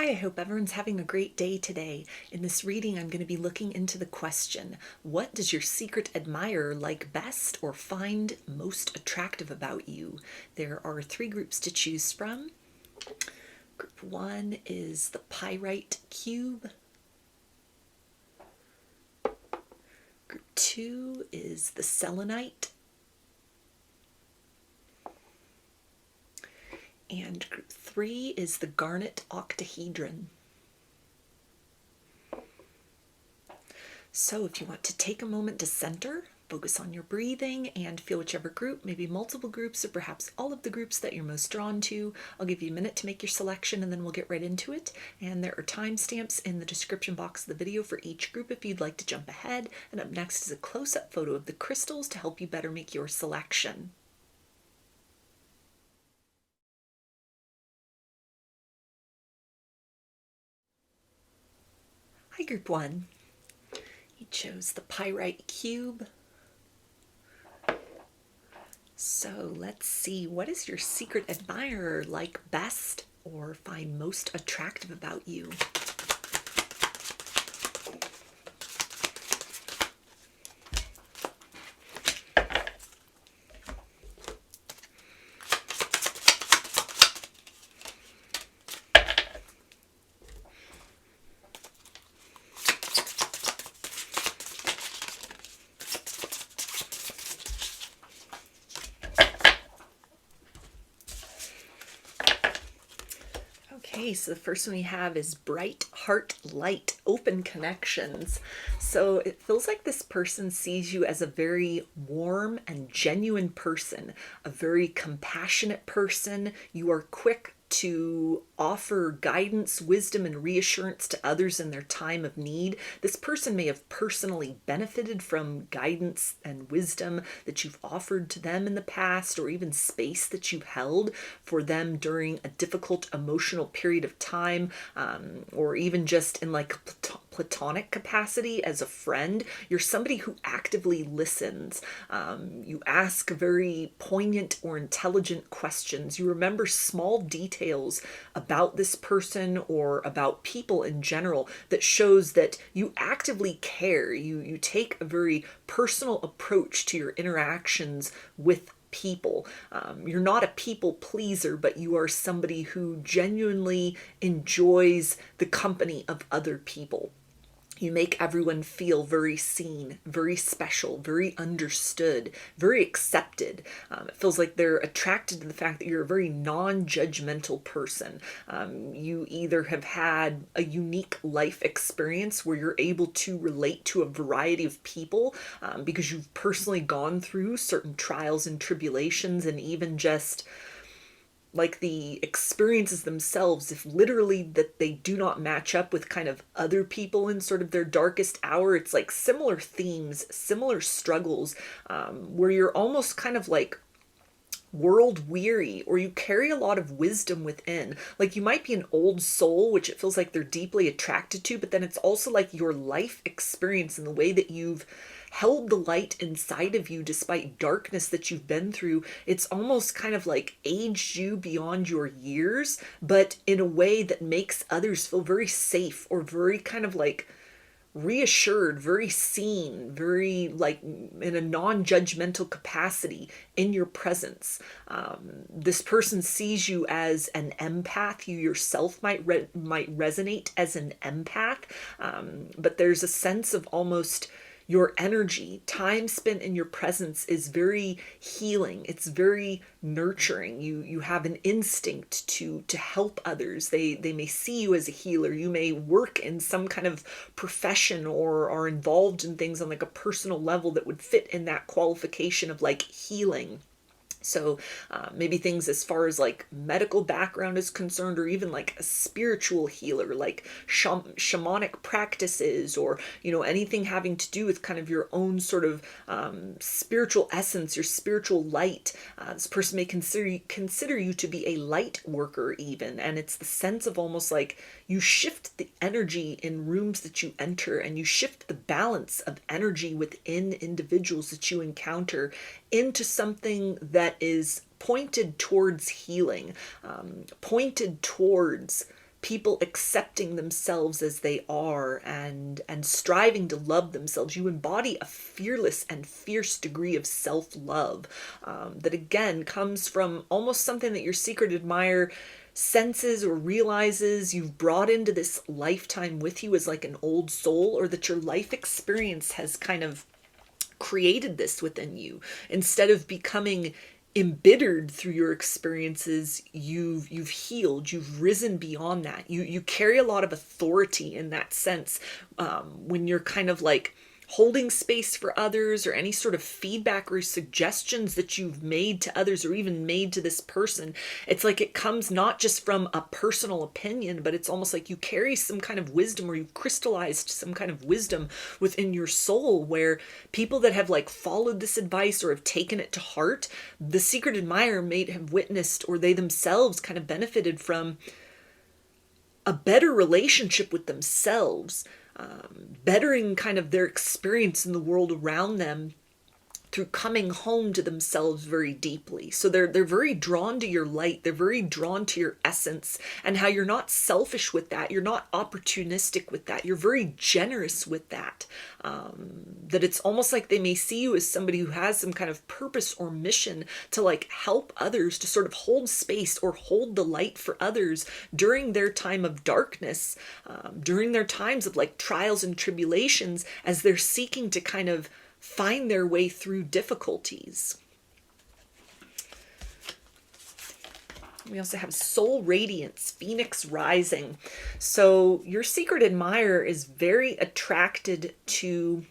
Hi, I hope everyone's having a great day today. In this reading, I'm going to be looking into the question, what does your secret admirer like best or find most attractive about you? There are 3 groups to choose from. Group 1 is the pyrite cube. Group 2 is the selenite. And group 3 is the garnet octahedron. So if you want to take a moment to center, focus on your breathing, and feel whichever group, maybe multiple groups, or perhaps all of the groups that you're most drawn to. I'll give you a minute to make your selection, and then we'll get right into it. And there are timestamps in the description box of the video for each group if you'd like to jump ahead. And up next is a close-up photo of the crystals to help you better make your selection. Hi, Group 1. You chose the pyrite cube. So let's see, what is your secret admirer like best or find most attractive about you? Okay, so the first one we have is bright heart light, open connections. So it feels like this person sees you as a very warm and genuine person, a very compassionate person. You are quick to offer guidance, wisdom, and reassurance to others in their time of need. This person may have personally benefited from guidance and wisdom that you've offered to them in the past, or even space that you've held for them during a difficult emotional period of time, or even just in like a platonic capacity as a friend. You're somebody who actively listens. You ask very poignant or intelligent questions. You remember small details about this person or about people in general that shows that you actively care. You take a very personal approach to your interactions with people. You're not a people pleaser, but you are somebody who genuinely enjoys the company of other people. You make everyone feel very seen, very special, very understood, very accepted. It feels like they're attracted to the fact that you're a very non-judgmental person. You either have had a unique life experience where you're able to relate to a variety of people because you've personally gone through certain trials and tribulations, and even just like the experiences themselves, if literally that they do not match up with kind of other people in sort of their darkest hour, it's like similar themes, similar struggles, where you're almost kind of like world weary, or you carry a lot of wisdom within. Like you might be an old soul, which it feels like they're deeply attracted to, but then it's also like your life experience and the way that you've held the light inside of you despite darkness that you've been through. It's almost kind of like aged you beyond your years, but in a way that makes others feel very safe or very kind of like reassured, very seen, very like in a non-judgmental capacity in your presence. This person sees you as an empath. You yourself might resonate as an empath, but there's a sense of almost your energy, time spent in your presence is very healing. It's very nurturing. You have an instinct to help others. They may see you as a healer. You may work in some kind of profession or are involved in things on like a personal level that would fit in that qualification of like healing. So maybe things as far as like medical background is concerned, or even like a spiritual healer, like shamanic practices, or, you know, anything having to do with kind of your own sort of spiritual essence, your spiritual light. This person may consider you to be a light worker even. And it's the sense of almost like you shift the energy in rooms that you enter, and you shift the balance of energy within individuals that you encounter into something that is pointed towards healing, pointed towards people accepting themselves as they are and striving to love themselves. You embody a fearless and fierce degree of self-love that again comes from almost something that your secret admirer senses or realizes you've brought into this lifetime with you as like an old soul, or that your life experience has kind of created this within you. Instead of becoming embittered through your experiences, you've healed, you've risen beyond that. You carry a lot of authority in that sense when you're kind of like holding space for others, or any sort of feedback or suggestions that you've made to others or even made to this person. It's like it comes not just from a personal opinion, but it's almost like you carry some kind of wisdom, or you've crystallized some kind of wisdom within your soul, where people that have like followed this advice or have taken it to heart, the secret admirer may have witnessed, or they themselves kind of benefited from a better relationship with themselves, bettering kind of their experience in the world around them through coming home to themselves very deeply. So they're very drawn to your light. They're very drawn to your essence, and how you're not selfish with that. You're not opportunistic with that. You're very generous with that. That it's almost like they may see you as somebody who has some kind of purpose or mission to like help others, to sort of hold space or hold the light for others during their time of darkness, during their times of like trials and tribulations, as they're seeking to kind of find their way through difficulties. We also have soul radiance, phoenix rising. So your secret admirer is very attracted to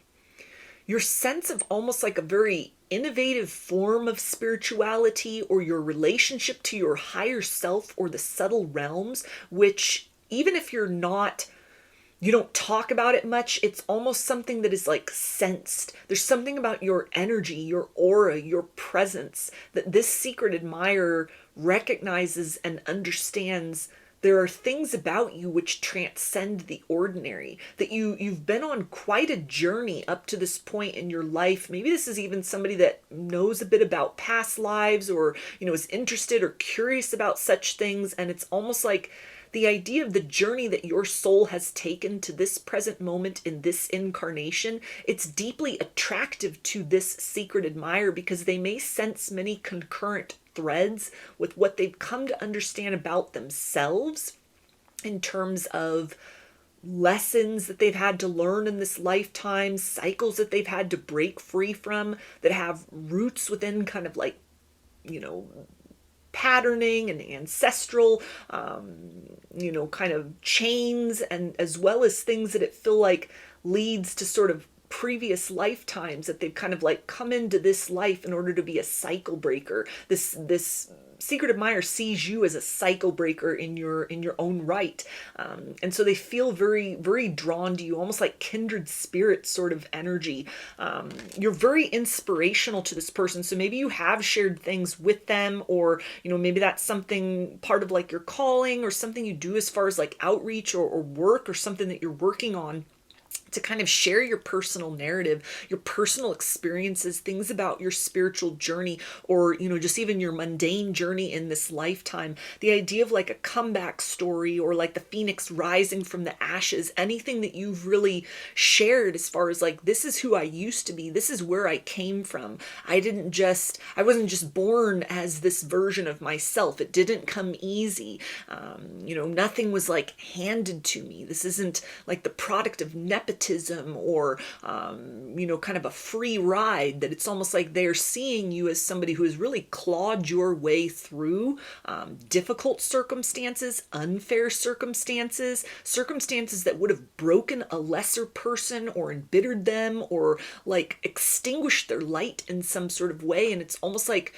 your sense of almost like a very innovative form of spirituality, or your relationship to your higher self or the subtle realms, which even if you don't talk about it much, it's almost something that is like sensed. There's something about your energy, your aura, your presence, that this secret admirer recognizes and understands. There are things about you which transcend the ordinary, that you've been on quite a journey up to this point in your life. Maybe this is even somebody that knows a bit about past lives, or is interested or curious about such things, and it's almost like the idea of the journey that your soul has taken to this present moment in this incarnation, it's deeply attractive to this secret admirer, because they may sense many concurrent threads with what they've come to understand about themselves in terms of lessons that they've had to learn in this lifetime, cycles that they've had to break free from, that have roots within kind of like, patterning and ancestral, kind of chains, and as well as things that it feel like leads to sort of previous lifetimes, that they've kind of like come into this life in order to be a cycle breaker. This secret admirer sees you as a cycle breaker in your own right, and so they feel very, very drawn to you, almost like kindred spirit sort of energy. You're very inspirational to this person, so maybe you have shared things with them, or maybe that's something part of like your calling, or something you do as far as like outreach or work, or something that you're working on, to kind of share your personal narrative, your personal experiences, things about your spiritual journey, or, just even your mundane journey in this lifetime. The idea of like a comeback story, or like the phoenix rising from the ashes, anything that you've really shared as far as like, this is who I used to be, this is where I came from. I wasn't just born as this version of myself. It didn't come easy. Nothing was like handed to me. This isn't like the product of nepotism, or kind of a free ride, that it's almost like they're seeing you as somebody who has really clawed your way through difficult circumstances, unfair circumstances that would have broken a lesser person, or embittered them, or like extinguished their light in some sort of way. And it's almost like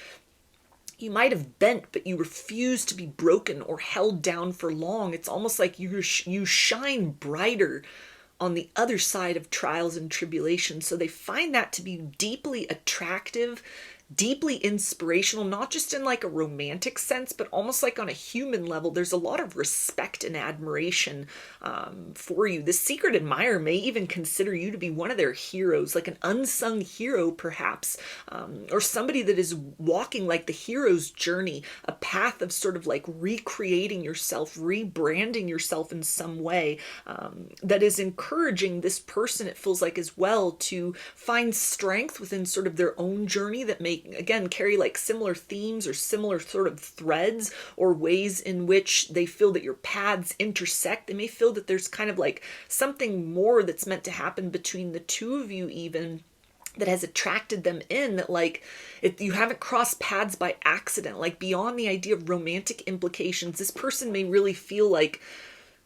you might have bent, but you refuse to be broken or held down for long. It's almost like you shine brighter on the other side of trials and tribulations. So they find that to be deeply attractive deeply inspirational, not just in like a romantic sense, but almost like on a human level. There's a lot of respect and admiration for you. The secret admirer may even consider you to be one of their heroes, like an unsung hero perhaps, or somebody that is walking like the hero's journey, a path of sort of like recreating yourself, rebranding yourself in some way, that is encouraging this person, it feels like, as well, to find strength within sort of their own journey that may, again, carry like similar themes or similar sort of threads or ways in which they feel that your paths intersect. They may feel that there's kind of like something more that's meant to happen between the two of you, even, that has attracted them in, that like you haven't crossed paths by accident. Like beyond the idea of romantic implications, this person may really feel like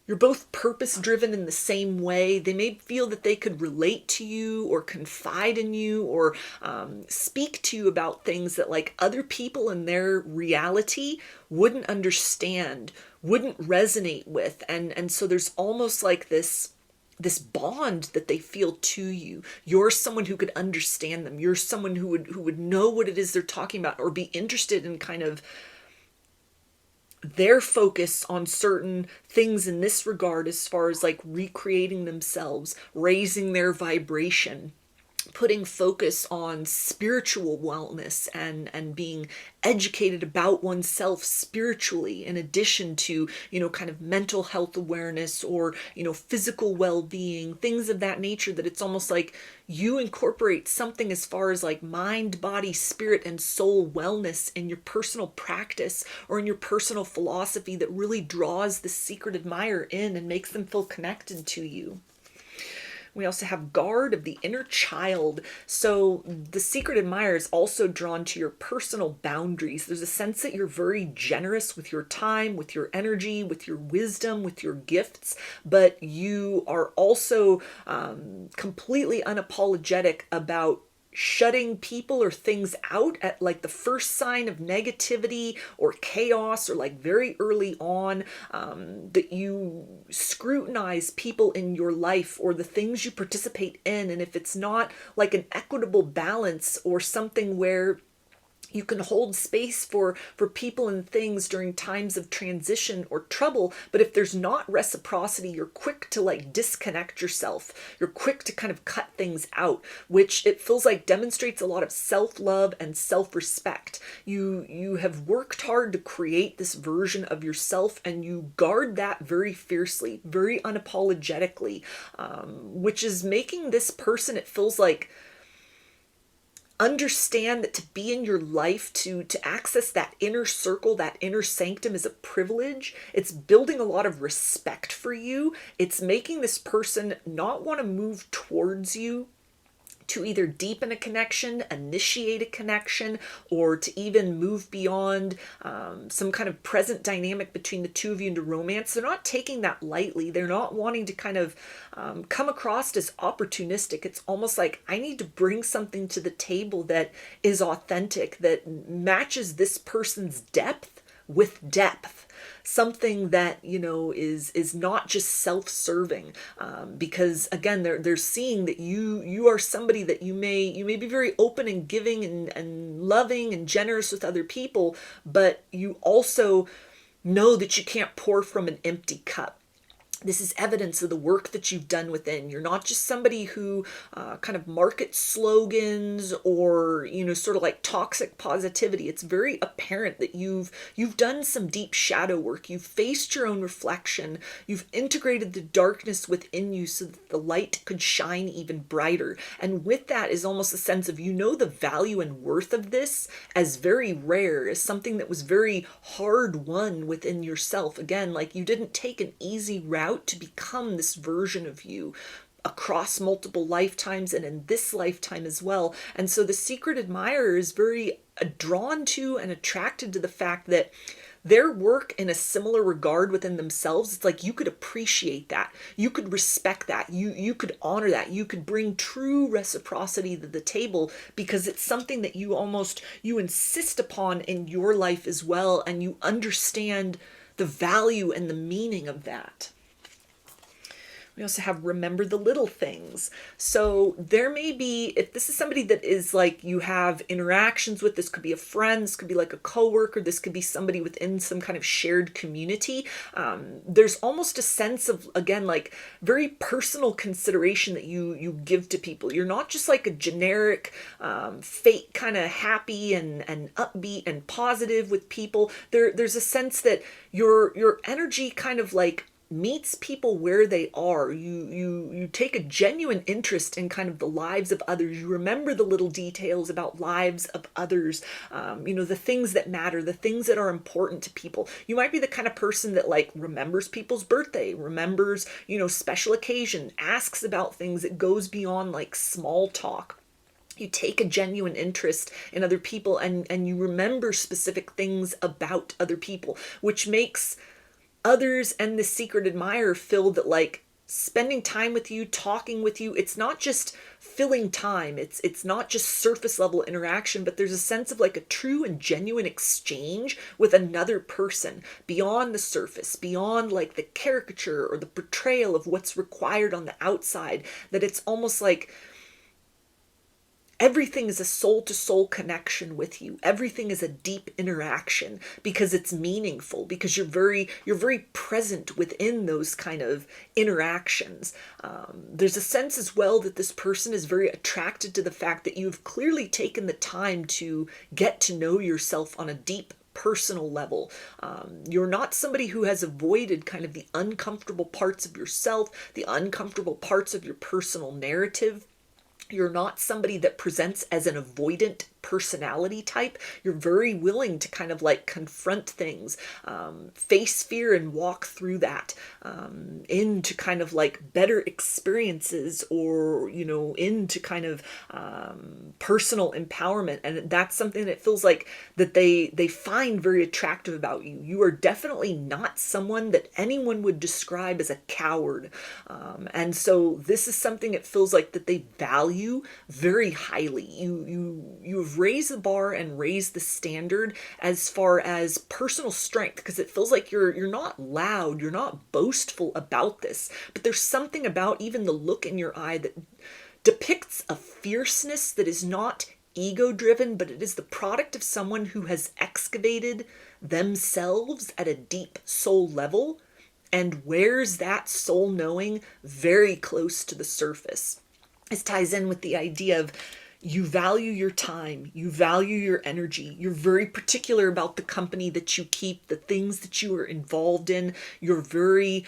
you're both purpose driven in the same way. They may feel that they could relate to you or confide in you or speak to you about things that like other people in their reality wouldn't understand, wouldn't resonate with. And so there's almost like this bond that they feel to you. You're someone who could understand them. You're someone who would know what it is they're talking about, or be interested in kind of their focus on certain things in this regard, as far as like recreating themselves, raising their vibration, putting focus on spiritual wellness and being educated about oneself spiritually, in addition to, kind of mental health awareness or, physical well-being, things of that nature, that it's almost like you incorporate something as far as like mind, body, spirit, and soul wellness in your personal practice or in your personal philosophy that really draws the secret admirer in and makes them feel connected to you. We also have guard of the inner child. So the secret admirer is also drawn to your personal boundaries. There's a sense that you're very generous with your time, with your energy, with your wisdom, with your gifts, but you are also completely unapologetic about shutting people or things out at like the first sign of negativity or chaos, or like very early on, that you scrutinize people in your life or the things you participate in. And if it's not like an equitable balance or something where you can hold space for people and things during times of transition or trouble, but if there's not reciprocity, you're quick to like disconnect yourself. You're quick to kind of cut things out, which it feels like demonstrates a lot of self-love and self-respect. You have worked hard to create this version of yourself, and you guard that very fiercely, very unapologetically, which is making this person, it feels like, understand that to be in your life, to access that inner circle, that inner sanctum, is a privilege. It's building a lot of respect for you. It's making this person not want to move towards you to either deepen a connection, initiate a connection, or to even move beyond some kind of present dynamic between the two of you into romance. They're not taking that lightly. They're not wanting to kind of come across as opportunistic. It's almost like, I need to bring something to the table that is authentic, that matches this person's depth with depth. Something that, is not just self-serving, because again, they're seeing that you are somebody that you may be very open and giving and loving and generous with other people, but you also know that you can't pour from an empty cup. This is evidence of the work that you've done within. You're not just somebody who kind of markets slogans or, sort of like toxic positivity. It's very apparent that you've done some deep shadow work. You've faced your own reflection. You've integrated the darkness within you so that the light could shine even brighter. And with that is almost a sense of, the value and worth of this as very rare, as something that was very hard won within yourself. Again, like, you didn't take an easy route to become this version of you across multiple lifetimes and in this lifetime as well. And so the secret admirer is very drawn to and attracted to the fact that their work in a similar regard within themselves, it's like you could appreciate that. You could respect that. You could honor that. You could bring true reciprocity to the table because it's something that you insist upon in your life as well. And you understand the value and the meaning of that. We also have remember the little things. So there may be, if this is somebody that is like you have interactions with, this could be a friend, this could be like a coworker, this could be somebody within some kind of shared community. There's almost a sense of, again, like very personal consideration that you give to people. You're not just like a generic, fake kind of happy and upbeat and positive with people. There's a sense that your energy kind of like meets people where they are. You take a genuine interest in kind of the lives of others. You remember the little details about lives of others, the things that matter, the things that are important to people. You might be the kind of person that like remembers people's birthday, remembers, special occasion, asks about things that goes beyond like small talk. You take a genuine interest in other people, and you remember specific things about other people, which makes others and the secret admirer feel that like spending time with you, talking with you, it's not just filling time, it's not just surface level interaction, but there's a sense of like a true and genuine exchange with another person beyond the surface, beyond like the caricature or the portrayal of what's required on the outside. That it's almost like everything is a soul-to-soul connection with you. Everything is a deep interaction because it's meaningful, because you're very present within those kind of interactions. There's a sense as well that this person is very attracted to the fact that you've clearly taken the time to get to know yourself on a deep personal level. You're not somebody who has avoided kind of the uncomfortable parts of yourself, the uncomfortable parts of your personal narrative. You're not somebody that presents as an avoidant personality type. You're very willing to kind of like confront things, face fear and walk through that, into kind of like better experiences, or, into kind of personal empowerment. And that's something that feels like that they find very attractive about you. You are definitely not someone that anyone would describe as a coward. And so this is something it feels like that they value very highly. You've raised the bar and raised the standard as far as personal strength, because it feels like you're not loud, you're not boastful about this, but there's something about even the look in your eye that depicts a fierceness that is not ego driven, but it is the product of someone who has excavated themselves at a deep soul level and wears that soul knowing very close to the surface. This ties in with the idea of you value your time, you value your energy, you're very particular about the company that you keep, the things that you are involved in. You're very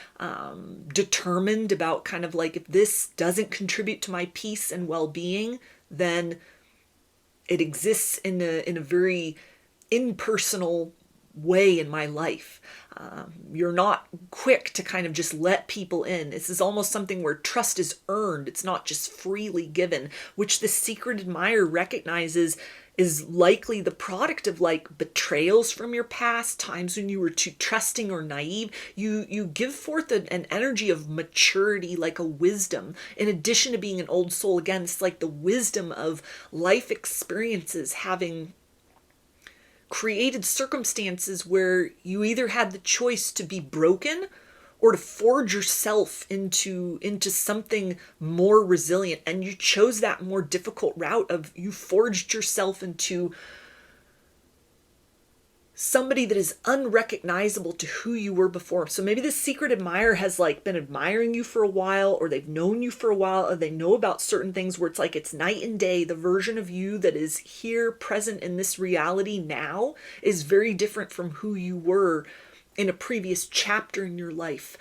determined about kind of like, if this doesn't contribute to my peace and well-being, then it exists in a very impersonal way in my life. You're not quick to kind of just let people in. This is almost something where trust is earned. It's not just freely given, which the secret admirer recognizes is likely the product of like betrayals from your past, times when you were too trusting or naive. You give forth an energy of maturity, like a wisdom, in addition to being an old soul. Again, it's like the wisdom of life experiences, having created circumstances where you either had the choice to be broken or to forge yourself into something more resilient, and you chose that more difficult route of you forged yourself into somebody that is unrecognizable to who you were before. So maybe this secret admirer has like been admiring you for a while, or they've known you for a while, or they know about certain things where it's like it's night and day. The version of you that is here present in this reality now is very different from who you were in a previous chapter in your life.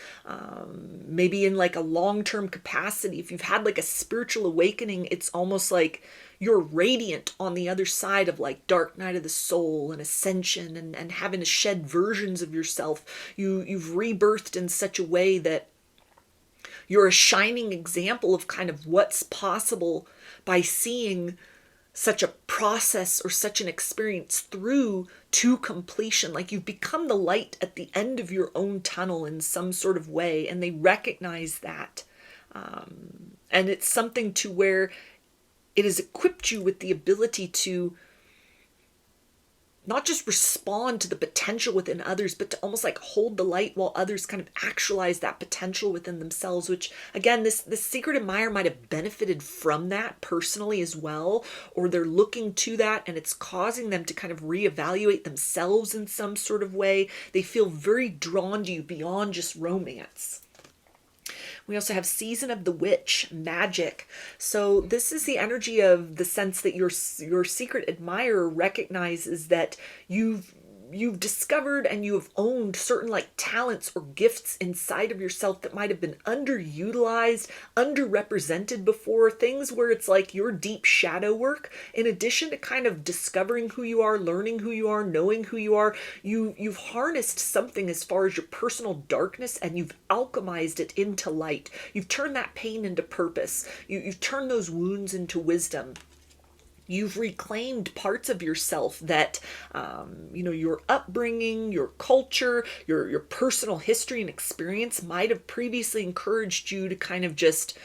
Maybe in like a long-term capacity. If you've had like a spiritual awakening, it's almost like you're radiant on the other side of like dark night of the soul and ascension, and having to shed versions of yourself. You've rebirthed in such a way that you're a shining example of kind of what's possible by seeing such a process or such an experience through to completion. Like you've become the light at the end of your own tunnel in some sort of way, and they recognize that. And it's something to where it has equipped you with the ability to not just respond to the potential within others, but to almost like hold the light while others kind of actualize that potential within themselves, which again, this secret admirer might have benefited from that personally as well, or they're looking to that and it's causing them to kind of reevaluate themselves in some sort of way. They feel very drawn to you beyond just romance. We also have season of the witch, magic. So this is the energy of the sense that your secret admirer recognizes that you've discovered and you have owned certain like talents or gifts inside of yourself that might have been underutilized, underrepresented before, things where it's like your deep shadow work, in addition to kind of discovering who you are, learning who you are, knowing who you are, you've harnessed something as far as your personal darkness and you've alchemized it into light. You've turned that pain into purpose. You've turned those wounds into wisdom. You've reclaimed parts of yourself that, your upbringing, your culture, your personal history and experience might have previously encouraged you to kind of just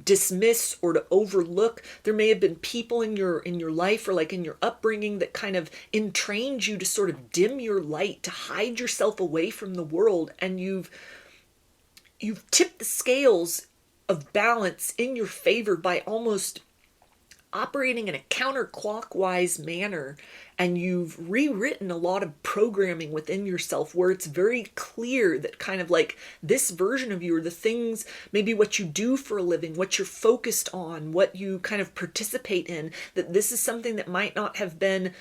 dismiss or to overlook. There may have been people in your life or like in your upbringing that kind of entrained you to sort of dim your light, to hide yourself away from the world, and you've tipped the scales of balance in your favor by almost operating in a counterclockwise manner, and you've rewritten a lot of programming within yourself where it's very clear that kind of like this version of you, or the things, maybe what you do for a living, what you're focused on, what you kind of participate in, that this is something that might not have been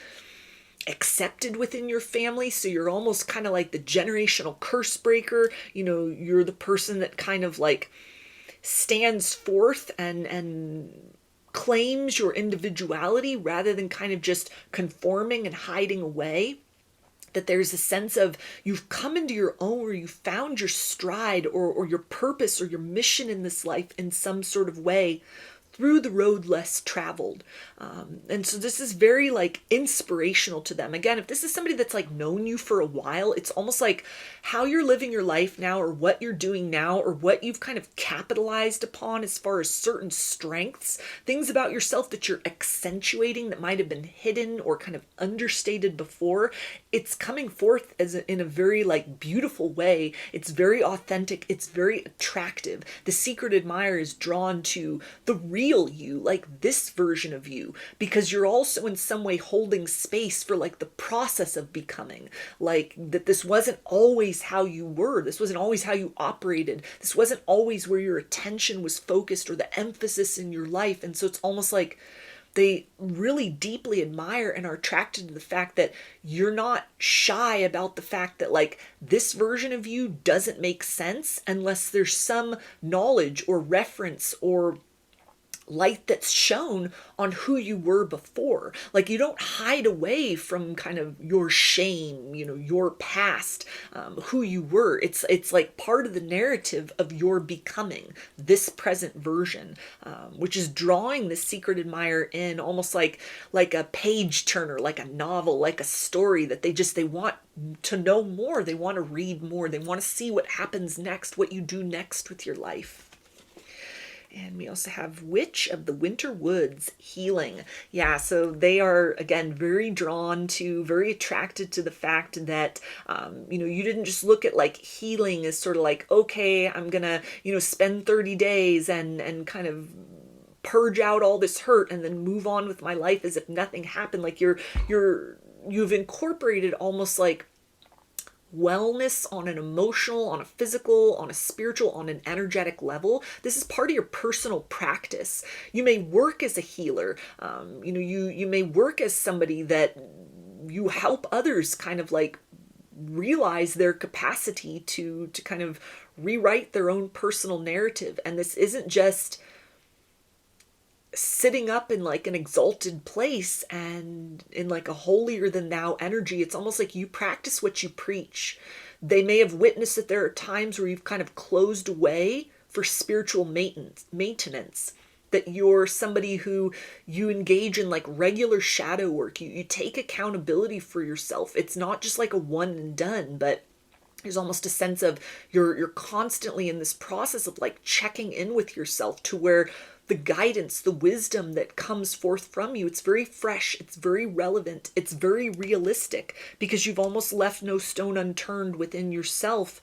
accepted within your family. So you're almost kind of like the generational curse breaker. You're the person that kind of like stands forth and claims your individuality rather than kind of just conforming and hiding away. That there's a sense of you've come into your own, or you found your stride or your purpose or your mission in this life in some sort of way through the road less traveled. And so this is very like inspirational to them. Again, if this is somebody that's like known you for a while, it's almost like how you're living your life now, or what you're doing now, or what you've kind of capitalized upon as far as certain strengths, things about yourself that you're accentuating that might have been hidden or kind of understated before. It's coming forth in a very like beautiful way. It's very authentic. It's very attractive. The secret admirer is drawn to the real you, like this version of you, because you're also in some way holding space for like the process of becoming, like that this wasn't always how you were. This wasn't always how you operated. This wasn't always where your attention was focused or the emphasis in your life. And so it's almost like they really deeply admire and are attracted to the fact that you're not shy about the fact that like this version of you doesn't make sense unless there's some knowledge or reference or light that's shown on who you were before. Like you don't hide away from kind of your shame, your past, who you were. It's like part of the narrative of your becoming this present version, which is drawing the secret admirer in almost like a page turner, like a novel, like a story that they want to know more. They want to read more. They want to see what happens next, what you do next with your life. And we also have Witch of the Winter Woods, healing. Yeah, so they are, again, very drawn to, very attracted to the fact that, you didn't just look at like healing as sort of like, okay, I'm gonna, spend 30 days and kind of purge out all this hurt and then move on with my life as if nothing happened. Like you've incorporated almost like wellness on an emotional, on a physical, on a spiritual, on an energetic level. This is part of your personal practice. You may work as a healer. You may work as somebody that you help others kind of like realize their capacity to kind of rewrite their own personal narrative. And this isn't just sitting up in like an exalted place and in like a holier than thou energy. It's almost like you practice what you preach. They may have witnessed that there are times where you've kind of closed away for spiritual maintenance, that you're somebody who you engage in like regular shadow work. You take accountability for yourself. It's not just like a one and done, but there's almost a sense of you're constantly in this process of like checking in with yourself, to where the guidance, the wisdom that comes forth from you. It's very fresh, it's very relevant, it's very realistic, because you've almost left no stone unturned within yourself,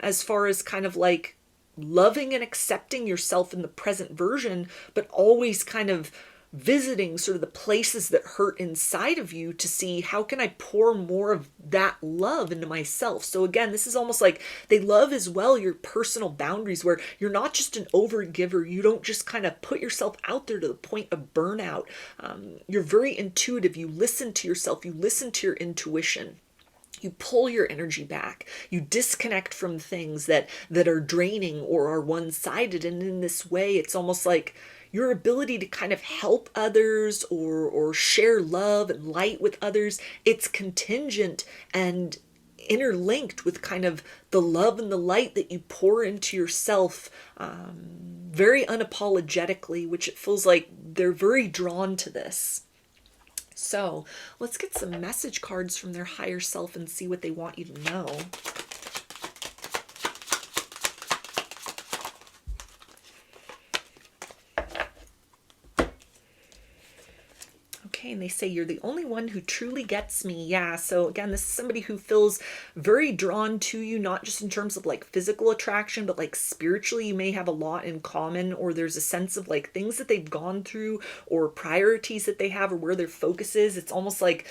as far as kind of like loving and accepting yourself in the present version, but always kind of visiting sort of the places that hurt inside of you to see, how can I pour more of that love into myself? So again, this is almost like they love as well your personal boundaries, where you're not just an overgiver. You don't just kind of put yourself out there to the point of burnout. You're very intuitive. You listen to yourself. You listen to your intuition. You pull your energy back. You disconnect from things that are draining or are one-sided. And in this way, it's almost like your ability to kind of help others or share love and light with others, it's contingent and interlinked with kind of the love and the light that you pour into yourself, very unapologetically, which it feels like they're very drawn to this. So let's get some message cards from their higher self and see what they want you to know. Okay, and they say, you're the only one who truly gets me. Yeah, so again, this is somebody who feels very drawn to you, not just in terms of like physical attraction, but like spiritually, you may have a lot in common, or there's a sense of like things that they've gone through or priorities that they have or where their focus is. It's almost like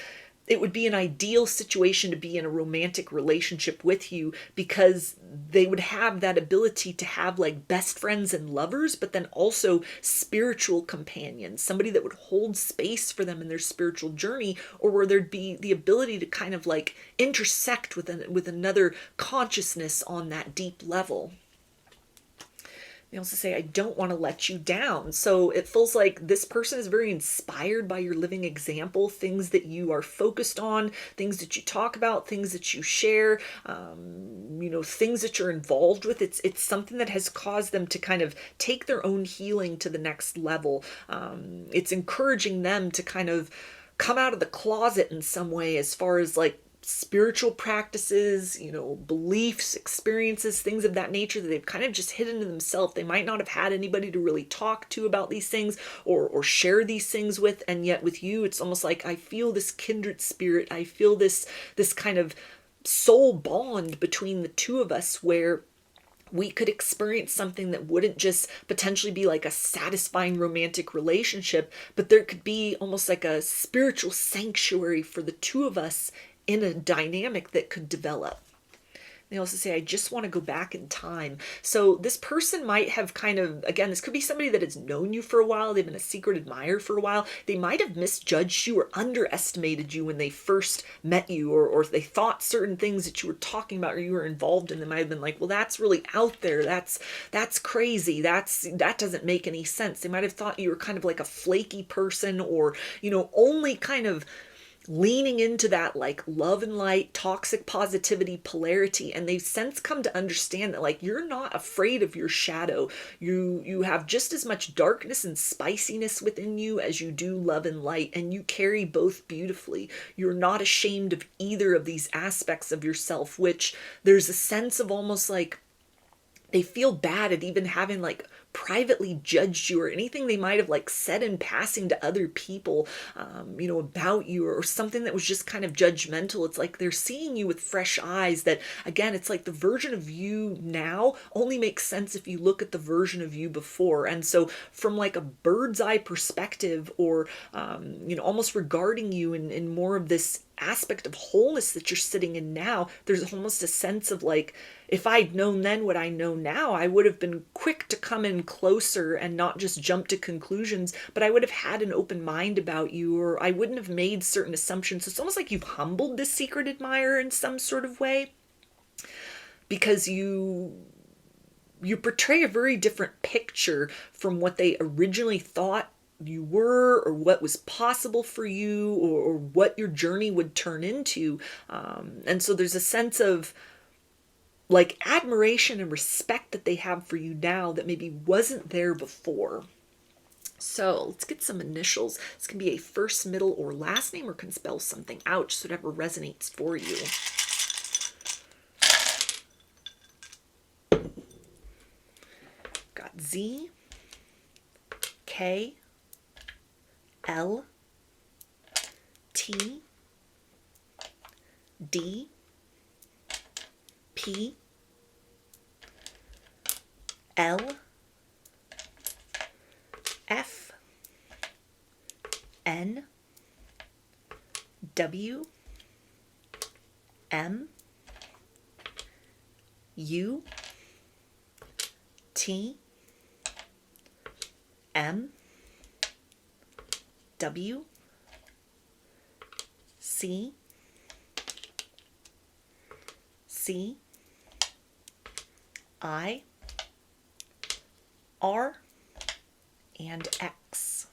it would be an ideal situation to be in a romantic relationship with you, because they would have that ability to have like best friends and lovers, but then also spiritual companions, somebody that would hold space for them in their spiritual journey, or where there'd be the ability to kind of like intersect with another consciousness on that deep level. They also say, I don't want to let you down. So it feels like this person is very inspired by your living example, things that you are focused on, things that you talk about, things that you share, things that you're involved with. It's something that has caused them to kind of take their own healing to the next level. It's encouraging them to kind of come out of the closet in some way, as far as like spiritual practices, beliefs, experiences, things of that nature that they've kind of just hidden to themselves. They might not have had anybody to really talk to about these things or share these things with. And yet with you, it's almost like I feel this kindred spirit. I feel this kind of soul bond between the two of us, where we could experience something that wouldn't just potentially be like a satisfying romantic relationship, but there could be almost like a spiritual sanctuary for the two of us in a dynamic that could develop. They also say, I just want to go back in time. So this person might have kind of, again, this could be somebody that has known you for a while. They've been a secret admirer for a while. They might have misjudged you or underestimated you when they first met you, or they thought certain things that you were talking about or you were involved in. They might have been like, well, that's really out there. That's crazy. That doesn't make any sense. They might have thought you were kind of like a flaky person, or, only kind of leaning into that like love and light, toxic positivity, polarity. And they've since come to understand that like you're not afraid of your shadow. You have just as much darkness and spiciness within you as you do love and light, and you carry both beautifully. You're not ashamed of either of these aspects of yourself, which there's a sense of almost like they feel bad at even having like privately judged you, or anything they might have like said in passing to other people, about you, or something that was just kind of judgmental. It's like they're seeing you with fresh eyes. That again, it's like the version of you now only makes sense if you look at the version of you before. And so from like a bird's eye perspective, or almost regarding you in more of this aspect of wholeness that you're sitting in now, there's almost a sense of like, if I'd known then what I know now, I would have been quick to come in closer and not just jump to conclusions, but I would have had an open mind about you, or I wouldn't have made certain assumptions. So it's almost like you've humbled this secret admirer in some sort of way, because you portray a very different picture from what they originally thought you were, or what was possible for you, or what your journey would turn into. And so there's a sense of like admiration and respect that they have for you now that maybe wasn't there before. So let's get some initials. This can be a first, middle, or last name, or can spell something out, just whatever resonates for you. Got Z, K L T D P L F N W M U T M W C C I R and X.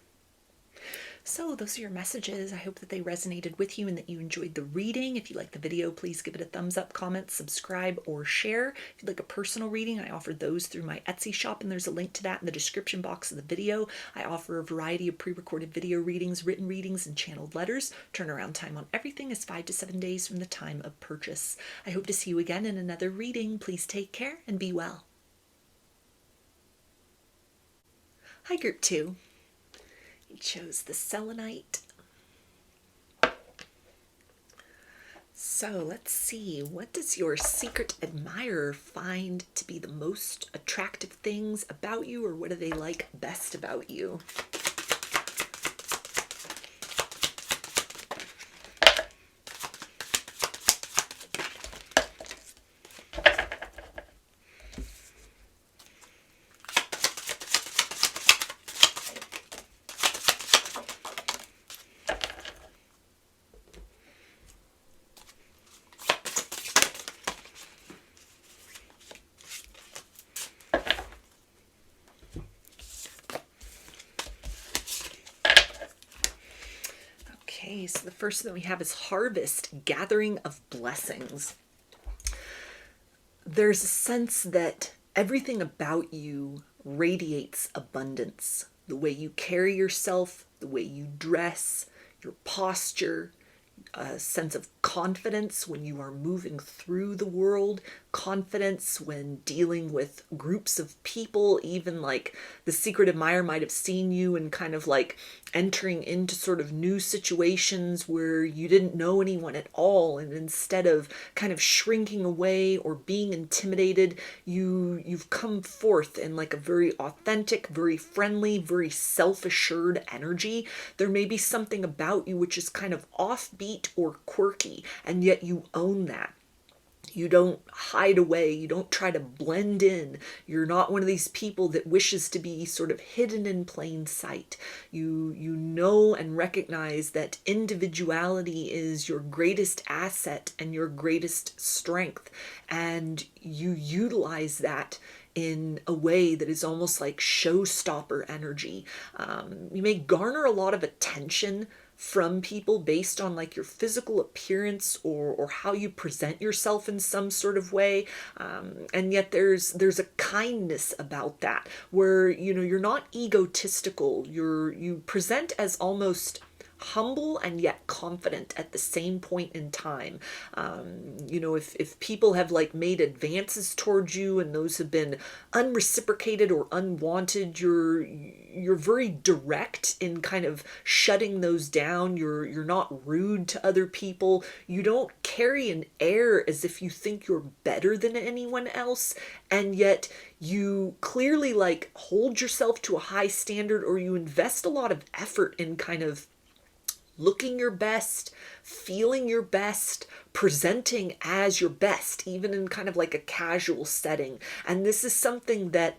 So those are your messages. I hope that they resonated with you and that you enjoyed the reading. If you like the video, please give it a thumbs up, comment, subscribe, or share. If you'd like a personal reading, I offer those through my Etsy shop, and there's a link to that in the description box of the video. I offer a variety of pre-recorded video readings, written readings, and channeled letters. Turnaround time on everything is 5 to 7 days from the time of purchase. I hope to see you again in another reading. Please take care and be well. Hi, Group 2. You chose the selenite. So let's see, what does your secret admirer find to be the most attractive things about you, or what do they like best about you? Okay, so the first thing we have is harvest, gathering of blessings. There's a sense that everything about you radiates abundance. The way you carry yourself, the way you dress, your posture, a sense of confidence when you are moving through the world, confidence when dealing with groups of people, even like the secret admirer might have seen you and kind of like entering into sort of new situations where you didn't know anyone at all, and instead of kind of shrinking away or being intimidated, you've come forth in like a very authentic, very friendly, very self-assured energy. There may be something about you which is kind of offbeat or quirky, and yet you own that. You don't hide away. You don't try to blend in. You're not one of these people that wishes to be sort of hidden in plain sight. You know and recognize that individuality is your greatest asset and your greatest strength. And you utilize that in a way that is almost like showstopper energy. You may garner a lot of attention from people based on like your physical appearance or how you present yourself in some sort of way, and yet there's a kindness about that where you're not egotistical. You present as almost humble and yet confident at the same point in time. If people have like made advances towards you and those have been unreciprocated or unwanted, you're very direct in kind of shutting those down. You're not rude to other people. You don't carry an air as if you think you're better than anyone else, and yet you clearly like hold yourself to a high standard, or you invest a lot of effort in kind of looking your best, feeling your best, presenting as your best, even in kind of like a casual setting. And this is something that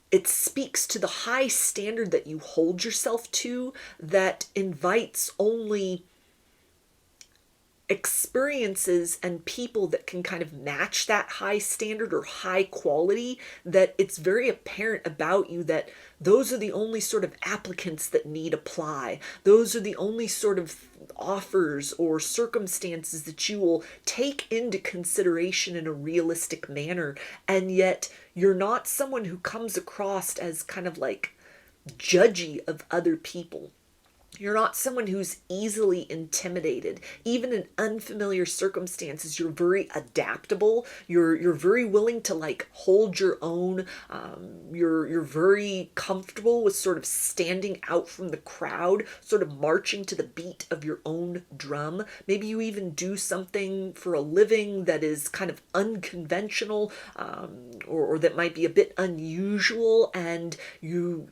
it speaks to the high standard that you hold yourself to, that invites only experiences and people that can kind of match that high standard or high quality, that it's very apparent about you that those are the only sort of applicants that need apply. Those are the only sort of offers or circumstances that you will take into consideration in a realistic manner. And yet you're not someone who comes across as kind of like judgy of other people. You're not someone who's easily intimidated. Even in unfamiliar circumstances, you're very adaptable. You're very willing to like hold your own. You're very comfortable with sort of standing out from the crowd, sort of marching to the beat of your own drum. Maybe you even do something for a living that is kind of unconventional, or that might be a bit unusual, and you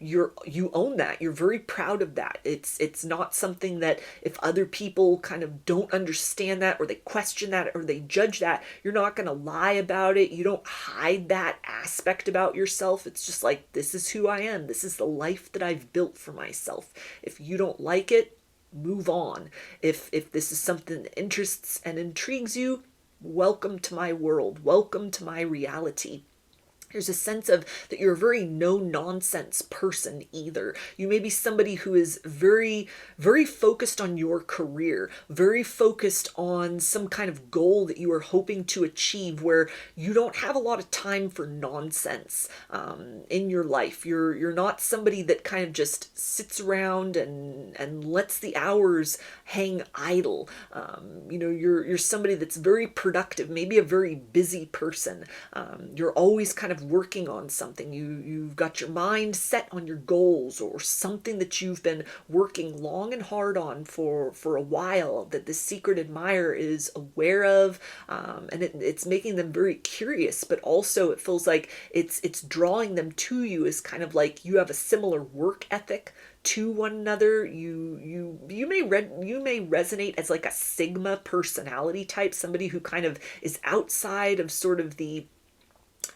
own that. You're very proud of that. It's not something that if other people kind of don't understand that, or they question that, or they judge that, you're not going to lie about it. You don't hide that aspect about yourself. It's just like, this is who I am. This is the life that I've built for myself. If you don't like it, move on. If this is something that interests and intrigues you, welcome to my world. Welcome to my reality. There's a sense of that you're a very no-nonsense person either. You may be somebody who is very, very focused on your career, very focused on some kind of goal that you are hoping to achieve, where you don't have a lot of time for nonsense in your life. You're not somebody that kind of just sits around and lets the hours hang idle. You're somebody that's very productive, maybe a very busy person. You're always kind of working on something. You've got your mind set on your goals, or something that you've been working long and hard on for a while, that the secret admirer is aware of, and it's making them very curious, but also it feels like it's drawing them to you as kind of like you have a similar work ethic to one another. You may resonate as like a Sigma personality type, somebody who kind of is outside of sort of the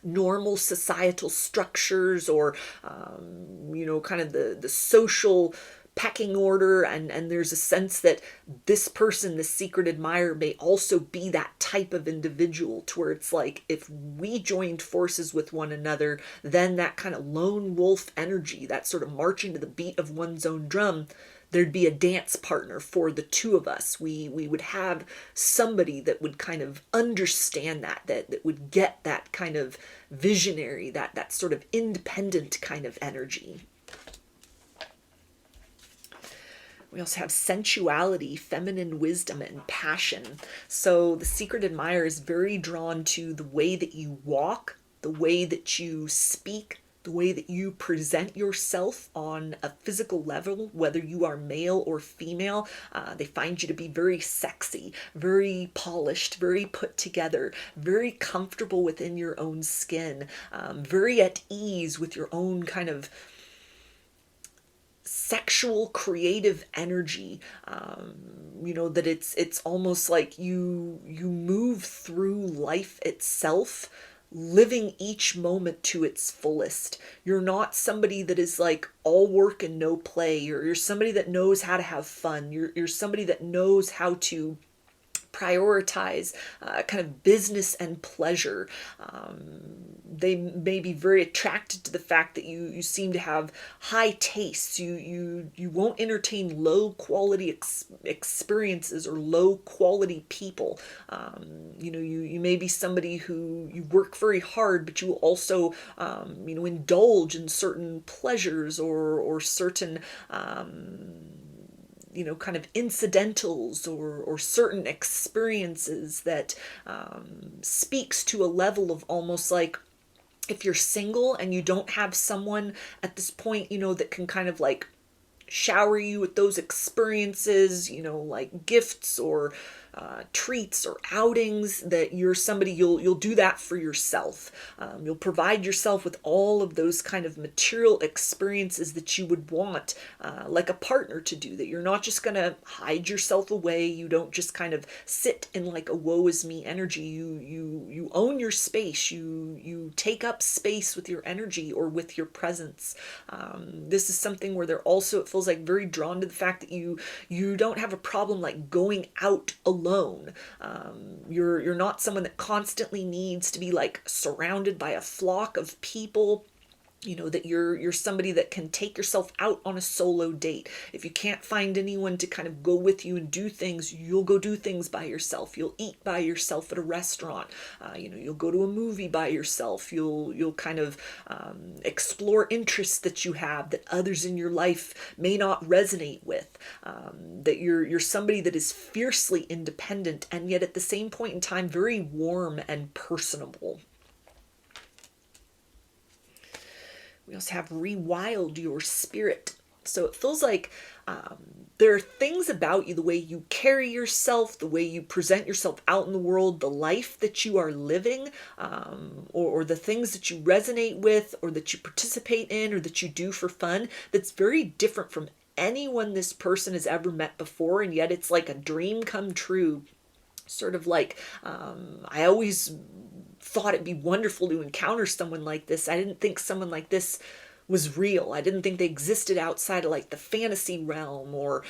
normal societal structures, or kind of the social pecking order, and there's a sense that this person, the secret admirer, may also be that type of individual, to where it's like, if we joined forces with one another, then that kind of lone wolf energy, that sort of marching to the beat of one's own drum, there'd be a dance partner for the two of us. We would have somebody that would kind of understand that would get that kind of visionary, that sort of independent kind of energy. We also have sensuality, feminine wisdom, and passion. So the secret admirer is very drawn to the way that you walk, the way that you speak, the way that you present yourself on a physical level, whether you are male or female. They find you to be very sexy, very polished, very put together, very comfortable within your own skin, very at ease with your own kind of sexual creative energy. That it's almost like you move through life itself, living each moment to its fullest. You're not somebody that is like all work and no play. You're somebody that knows how to have fun. You're somebody that knows how to prioritize kind of business and pleasure. They may be very attracted to the fact that you seem to have high tastes. You won't entertain low quality experiences or low quality people. You may be somebody who you work very hard, but you will also indulge in certain pleasures, or certain kind of incidentals, or certain experiences that speaks to a level of almost like, if you're single and you don't have someone at this point, that can kind of like shower you with those experiences, like gifts or treats or outings, that you're somebody, you'll do that for yourself. You'll provide yourself with all of those kind of material experiences that you would want, like a partner to do. That you're not just going to hide yourself away. You don't just kind of sit in like a woe is me energy. You own your space. You take up space with your energy or with your presence. This is something where it feels like very drawn to the fact that you don't have a problem like going out alone. You're not someone that constantly needs to be like surrounded by a flock of people. that you're somebody that can take yourself out on a solo date. If you can't find anyone to kind of go with you and do things, you'll go do things by yourself. You'll eat by yourself at a restaurant. You'll go to a movie by yourself. You'll kind of explore interests that you have that others in your life may not resonate with. That you're somebody that is fiercely independent and yet at the same point in time very warm and personable. We also have rewild your spirit. So it feels like there are things about you, the way you carry yourself, the way you present yourself out in the world, the life that you are living, or the things that you resonate with, or that you participate in, or that you do for fun, that's very different from anyone this person has ever met before, and yet it's like a dream come true. Sort of like, I always thought it'd be wonderful to encounter someone like this. I didn't think someone like this was real. I didn't think they existed outside of like the fantasy realm, or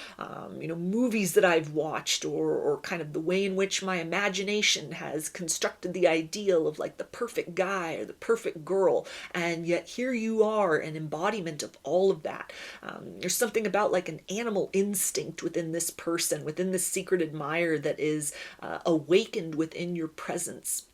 movies that I've watched, or kind of the way in which my imagination has constructed the ideal of like the perfect guy or the perfect girl. And yet here you are, an embodiment of all of that. There's something about like an animal instinct within this person, within this secret admirer, that is awakened within your presence.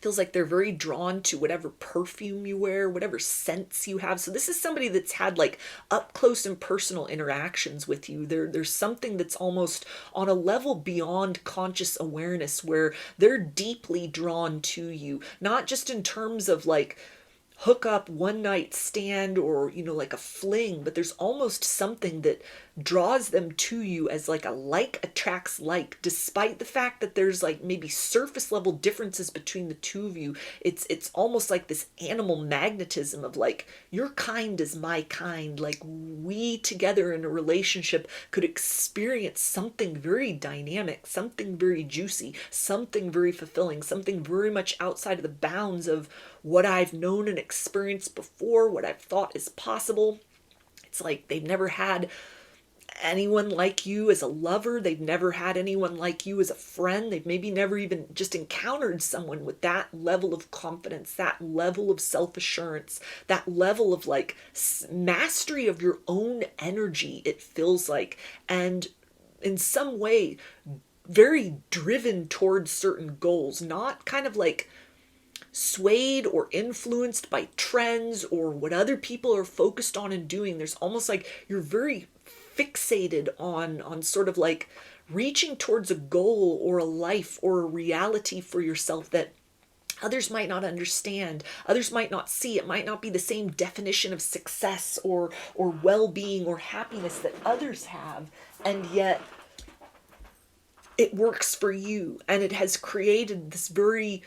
Feels like they're very drawn to whatever perfume you wear, whatever scents you have. So this is somebody that's had like up close and personal interactions with you. There's something that's almost on a level beyond conscious awareness where they're deeply drawn to you, not just in terms of like hook up, one night stand, or like a fling, but there's almost something that draws them to you as like a like attracts like, despite the fact that there's like maybe surface level differences between the two of you. It's almost like this animal magnetism of like, your kind is my kind, like we together in a relationship could experience something very dynamic, something very juicy, something very fulfilling, something very much outside of the bounds of what I've known and experienced before, what I've thought is possible. It's like they've never had anyone like you as a lover. They've never had anyone like you as a friend. They've maybe never even just encountered someone with that level of confidence, that level of self-assurance, that level of like mastery of your own energy, it feels like. And in some way, very driven towards certain goals, not kind of like swayed or influenced by trends or what other people are focused on and doing. There's almost like you're very fixated on sort of like reaching towards a goal or a life or a reality for yourself that others might not understand, others might not see. It might not be the same definition of success or well-being or happiness that others have, and yet it works for you, and it has created this very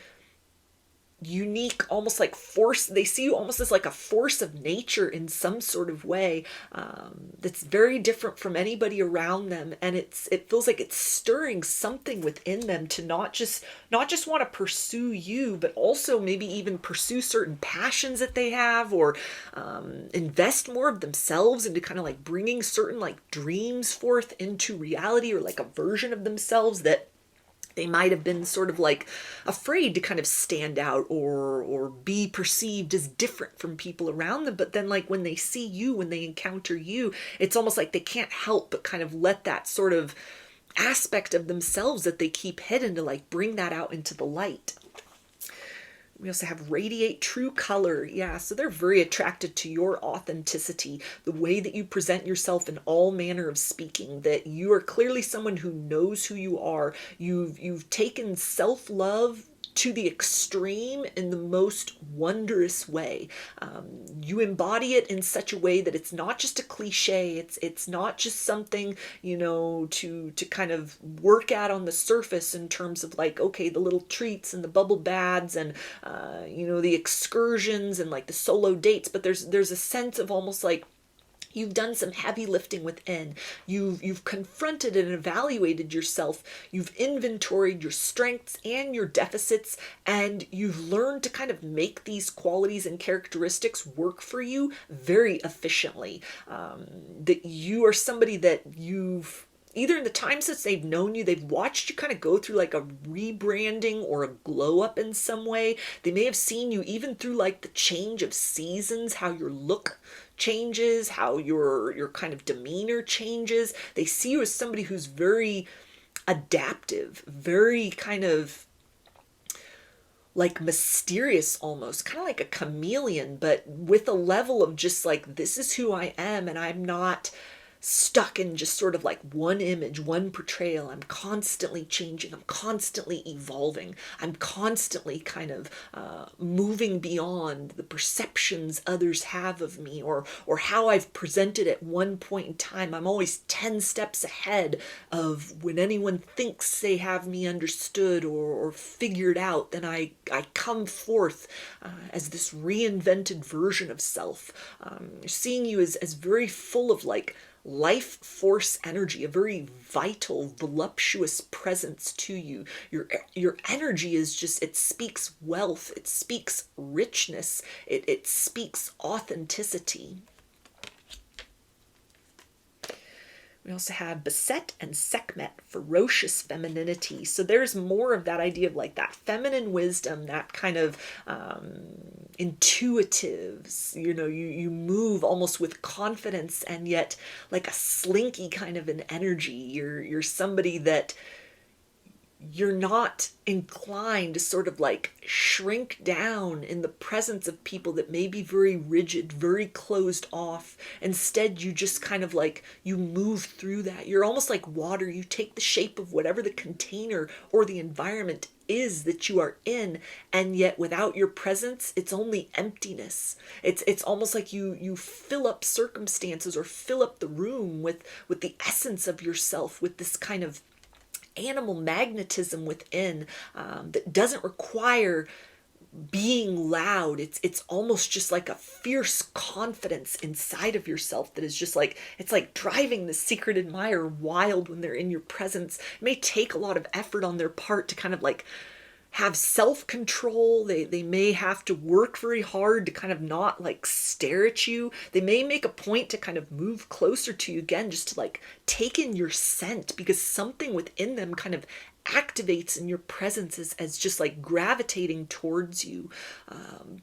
unique, almost like force. They see you almost as like a force of nature in some sort of way, that's very different from anybody around them, and it feels like it's stirring something within them to not just want to pursue you, but also maybe even pursue certain passions that they have, or invest more of themselves into kind of like bringing certain like dreams forth into reality, or like a version of themselves that they might have been sort of like afraid to kind of stand out or be perceived as different from people around them. But then like when they see you, when they encounter you, it's almost like they can't help but kind of let that sort of aspect of themselves that they keep hidden to like bring that out into the light. We also have radiate true color. Yeah, so they're very attracted to your authenticity, the way that you present yourself in all manner of speaking, that you are clearly someone who knows who you are. You've taken self-love to the extreme in the most wondrous way. You embody it in such a way that it's not just a cliche. It's not just something, to kind of work at on the surface in terms of like, okay, the little treats and the bubble baths and, the excursions and like the solo dates. But there's a sense of almost like, you've done some heavy lifting within. You've confronted and evaluated yourself. You've inventoried your strengths and your deficits, and you've learned to kind of make these qualities and characteristics work for you very efficiently. That you are somebody that you've either in the time since they've known you, they've watched you kind of go through like a rebranding or a glow up in some way. They may have seen you even through like the change of seasons, how your look changes, how your kind of demeanor changes. They see you as somebody who's very adaptive, very kind of like mysterious, almost kind of like a chameleon, but with a level of just like, this is who I am, and I'm not stuck in just sort of like one image, one portrayal. I'm constantly changing. I'm constantly evolving. I'm constantly kind of moving beyond the perceptions others have of me, or how I've presented at one point in time. I'm always 10 steps ahead of when anyone thinks they have me understood or figured out. Then I come forth as this reinvented version of self. Seeing you as very full of like life force energy, a very vital, voluptuous presence to you. Your energy is just, it speaks wealth, it speaks richness, it speaks authenticity. We also have Beset and Sekhmet, ferocious femininity. So there's more of that idea of like that feminine wisdom, that kind of intuitive, you move almost with confidence and yet like a slinky kind of an energy. You're somebody that you're not inclined to sort of like shrink down in the presence of people that may be very rigid, very closed off. Instead, you just kind of like, you move through that. You're almost like water. You take the shape of whatever the container or the environment is that you are in, and yet without your presence, it's only emptiness. It's almost like you fill up circumstances or fill up the room with the essence of yourself, with this kind of animal magnetism within, that doesn't require being loud. It's almost just like a fierce confidence inside of yourself that is just like, it's like driving the secret admirer wild when they're in your presence. It may take a lot of effort on their part to kind of like have self-control. They may have to work very hard to kind of not like stare at you. They may make a point to kind of move closer to you again, just to like take in your scent, because something within them kind of activates in your presence as just like gravitating towards you,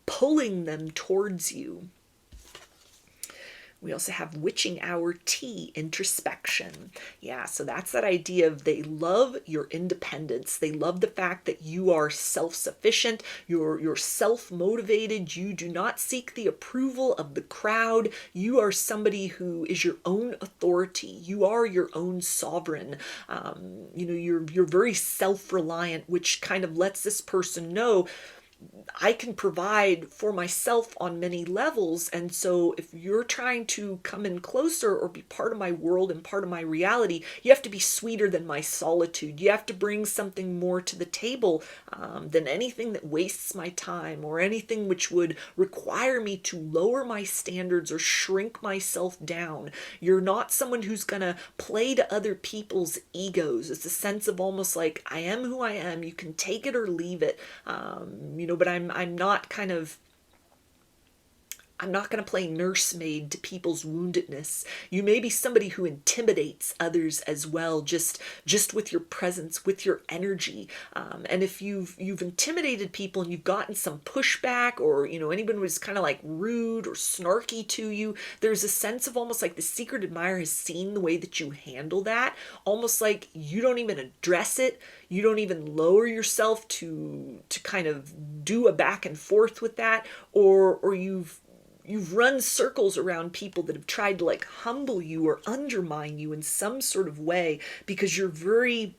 pulling them towards you. We also have witching hour tea, introspection. Yeah, so that's that idea of they love your independence. They love the fact that you are self-sufficient, you're self-motivated, you do not seek the approval of the crowd. You are somebody who is your own authority. You are your own sovereign. You're very self-reliant, which kind of lets this person know, I can provide for myself on many levels. And so if you're trying to come in closer or be part of my world and part of my reality, you have to be sweeter than my solitude. You have to bring something more to the table than anything that wastes my time, or anything which would require me to lower my standards or shrink myself down. You're not someone who's going to play to other people's egos. It's a sense of almost like, I am who I am. You can take it or leave it. But I'm not kind of, I'm not going to play nursemaid to people's woundedness. You may be somebody who intimidates others as well, just with your presence, with your energy. And if you've intimidated people and you've gotten some pushback, or anyone was kind of like rude or snarky to you, there's a sense of almost like the secret admirer has seen the way that you handle that, almost like you don't even address it. You don't even lower yourself to kind of do a back and forth with that, or you've run circles around people that have tried to like humble you or undermine you in some sort of way, because you're very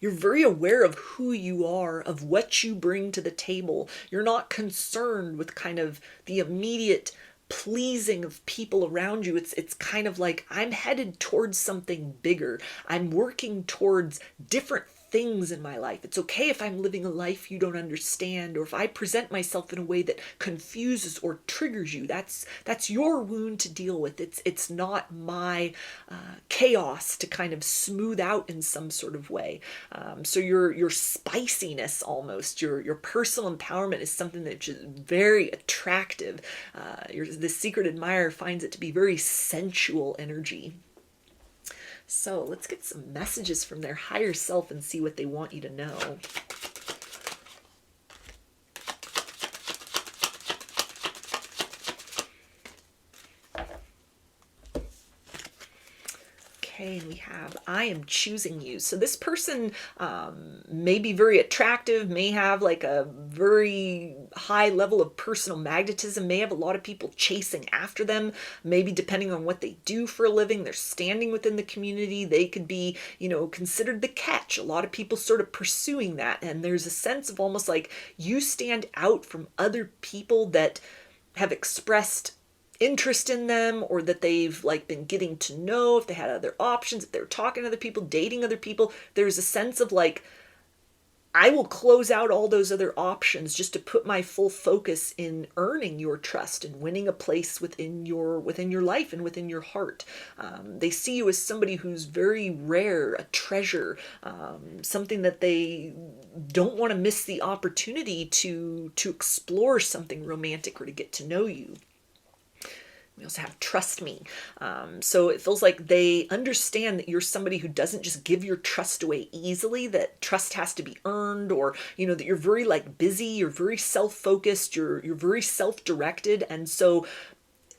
aware of who you are, of what you bring to the table. You're not concerned with kind of the immediate pleasing of people around you. It's kind of like, I'm headed towards something bigger. I'm working towards different things in my life. It's okay if I'm living a life you don't understand, or if I present myself in a way that confuses or triggers you. That's your wound to deal with. It's not my chaos to kind of smooth out in some sort of way. So your spiciness, almost your personal empowerment, is something that's just very attractive. The secret admirer finds it to be very sensual energy. So let's get some messages from their higher self and see what they want you to know. Okay, we have, I am choosing you. So this person may be very attractive, may have like a very high level of personal magnetism, may have a lot of people chasing after them, maybe depending on what they do for a living, they're standing within the community, they could be, you know, considered the catch. A lot of people sort of pursuing that, and there's a sense of almost like you stand out from other people that have expressed interest in them, or that they've like been getting to know, if they had other options, if they were talking to other people, dating other people. There's a sense of like, I will close out all those other options just to put my full focus in earning your trust and winning a place within your life and within your heart. They see you as somebody who's very rare, a treasure, something that they don't want to miss the opportunity to explore something romantic or to get to know you. We also have trust me. So it feels like they understand that you're somebody who doesn't just give your trust away easily, that trust has to be earned, or, you know, that you're very like busy, you're very self-focused, you're very self-directed. And so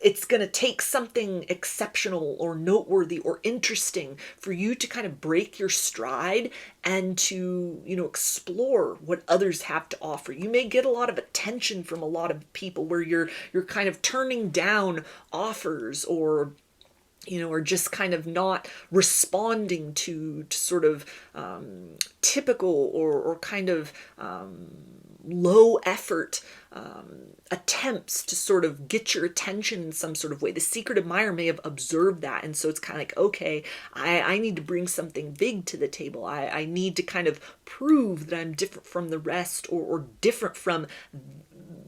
it's going to take something exceptional or noteworthy or interesting for you to kind of break your stride and to, you know, explore what others have to offer. You may get a lot of attention from a lot of people where you're kind of turning down offers, or, you know, or just kind of not responding to sort of typical or kind of low effort attempts to sort of get your attention in some sort of way. The secret admirer may have observed that, and so it's kind of like, okay, I need to bring something big to the table. I need to kind of prove that I'm different from the rest, or different from,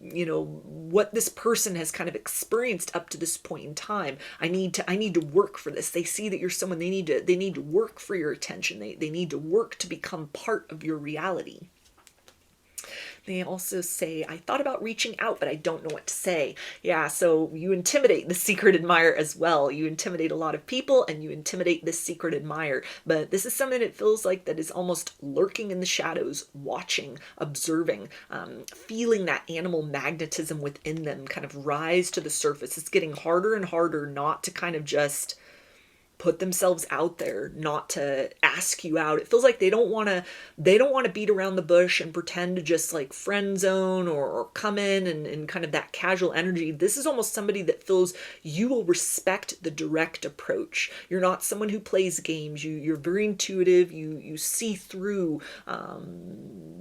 you know, what this person has kind of experienced up to this point in time. I need to work for this. They see that you're someone, they need to work for your attention. They need to work to become part of your reality. They also say, I thought about reaching out, but I don't know what to say. Yeah, so you intimidate the secret admirer as well. You intimidate a lot of people, and you intimidate this secret admirer. But this is something that feels like that is almost lurking in the shadows, watching, observing, feeling that animal magnetism within them kind of rise to the surface. It's getting harder and harder not to kind of just put themselves out there, not to ask you out. It feels like they don't want to beat around the bush and pretend to just like friend zone, or come in and kind of that casual energy. This is almost somebody that feels you will respect the direct approach. You're not someone who plays games. You're very intuitive. You see through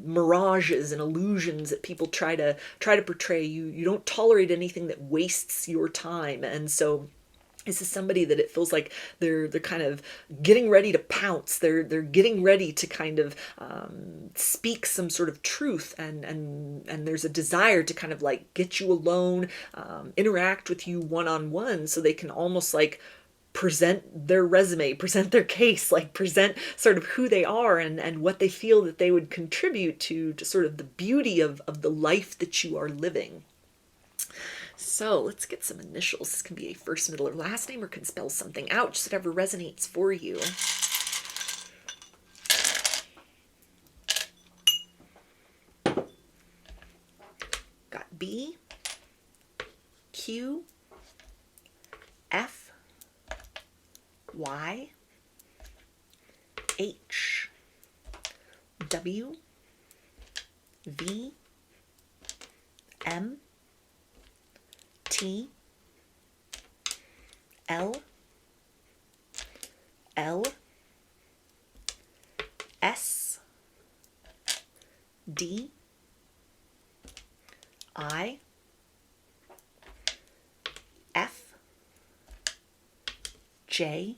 mirages and illusions that people try to portray. You don't tolerate anything that wastes your time. And so this is somebody that it feels like they're kind of getting ready to pounce. They're getting ready to kind of speak some sort of truth, and there's a desire to kind of like get you alone, interact with you one-on-one, so they can almost like present their resume, present their case, like present sort of who they are and what they feel that they would contribute to sort of the beauty of the life that you are living. So let's get some initials. This can be a first, middle, or last name, or can spell something out, just whatever resonates for you. Got B, Q, F, Y, H, W, V, M, T, L, L, S, D, I, F, J,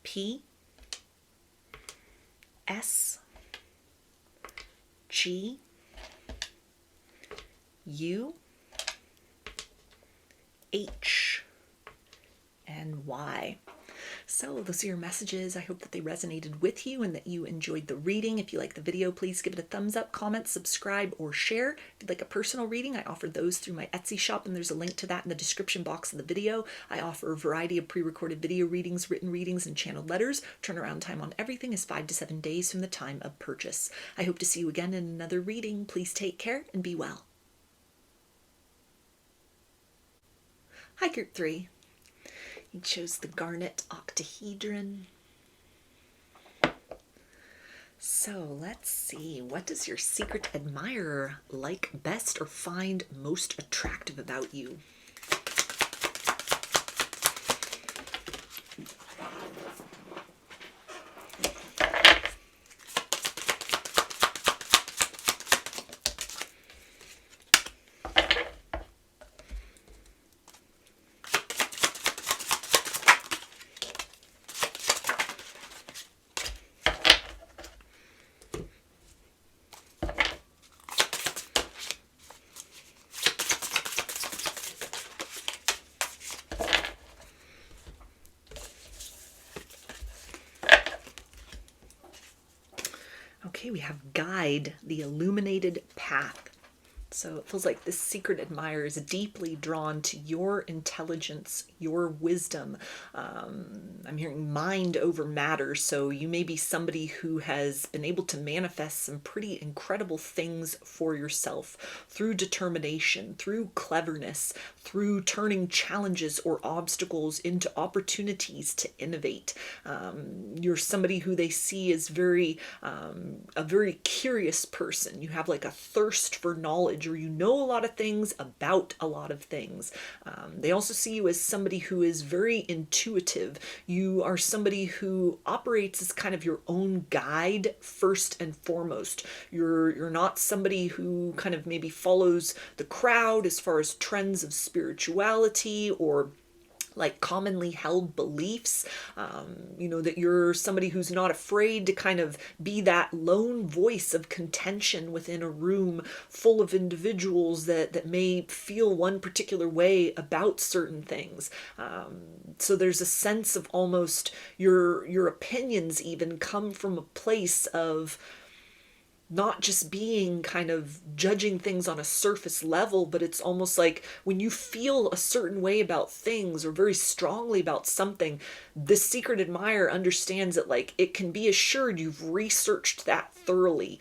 P, S, G, U, H, and Y. So those are your messages. I hope that they resonated with you and that you enjoyed the reading. If you like the video, please give it a thumbs up, comment, subscribe, or share. If you'd like a personal reading, I offer those through my Etsy shop, and there's a link to that in the description box of the video. I offer a variety of pre-recorded video readings, written readings, and channeled letters. Turnaround time on everything is 5 to 7 days from the time of purchase. I hope to see you again in another reading. Please take care and be well. Hi, Group 3. You chose the Garnet Octahedron. So let's see, what does your secret admirer like best or find most attractive about you? Okay, we have Guide, the Illuminated Path. So it feels like this secret admirer is deeply drawn to your intelligence, your wisdom. I'm hearing mind over matter. So you may be somebody who has been able to manifest some pretty incredible things for yourself through determination, through cleverness, through turning challenges or obstacles into opportunities to innovate. You're somebody who they see as a very curious person. You have like a thirst for knowledge, or you know a lot of things about a lot of things. They also see you as somebody who is very intuitive. You are somebody who operates as kind of your own guide first and foremost. You're not somebody who kind of maybe follows the crowd as far as trends of spirituality or like commonly held beliefs. That you're somebody who's not afraid to kind of be that lone voice of contention within a room full of individuals that may feel one particular way about certain things. So there's a sense of almost your opinions even come from a place of not just being kind of judging things on a surface level, but it's almost like when you feel a certain way about things or very strongly about something, this secret admirer understands that like it can be assured you've researched that thoroughly.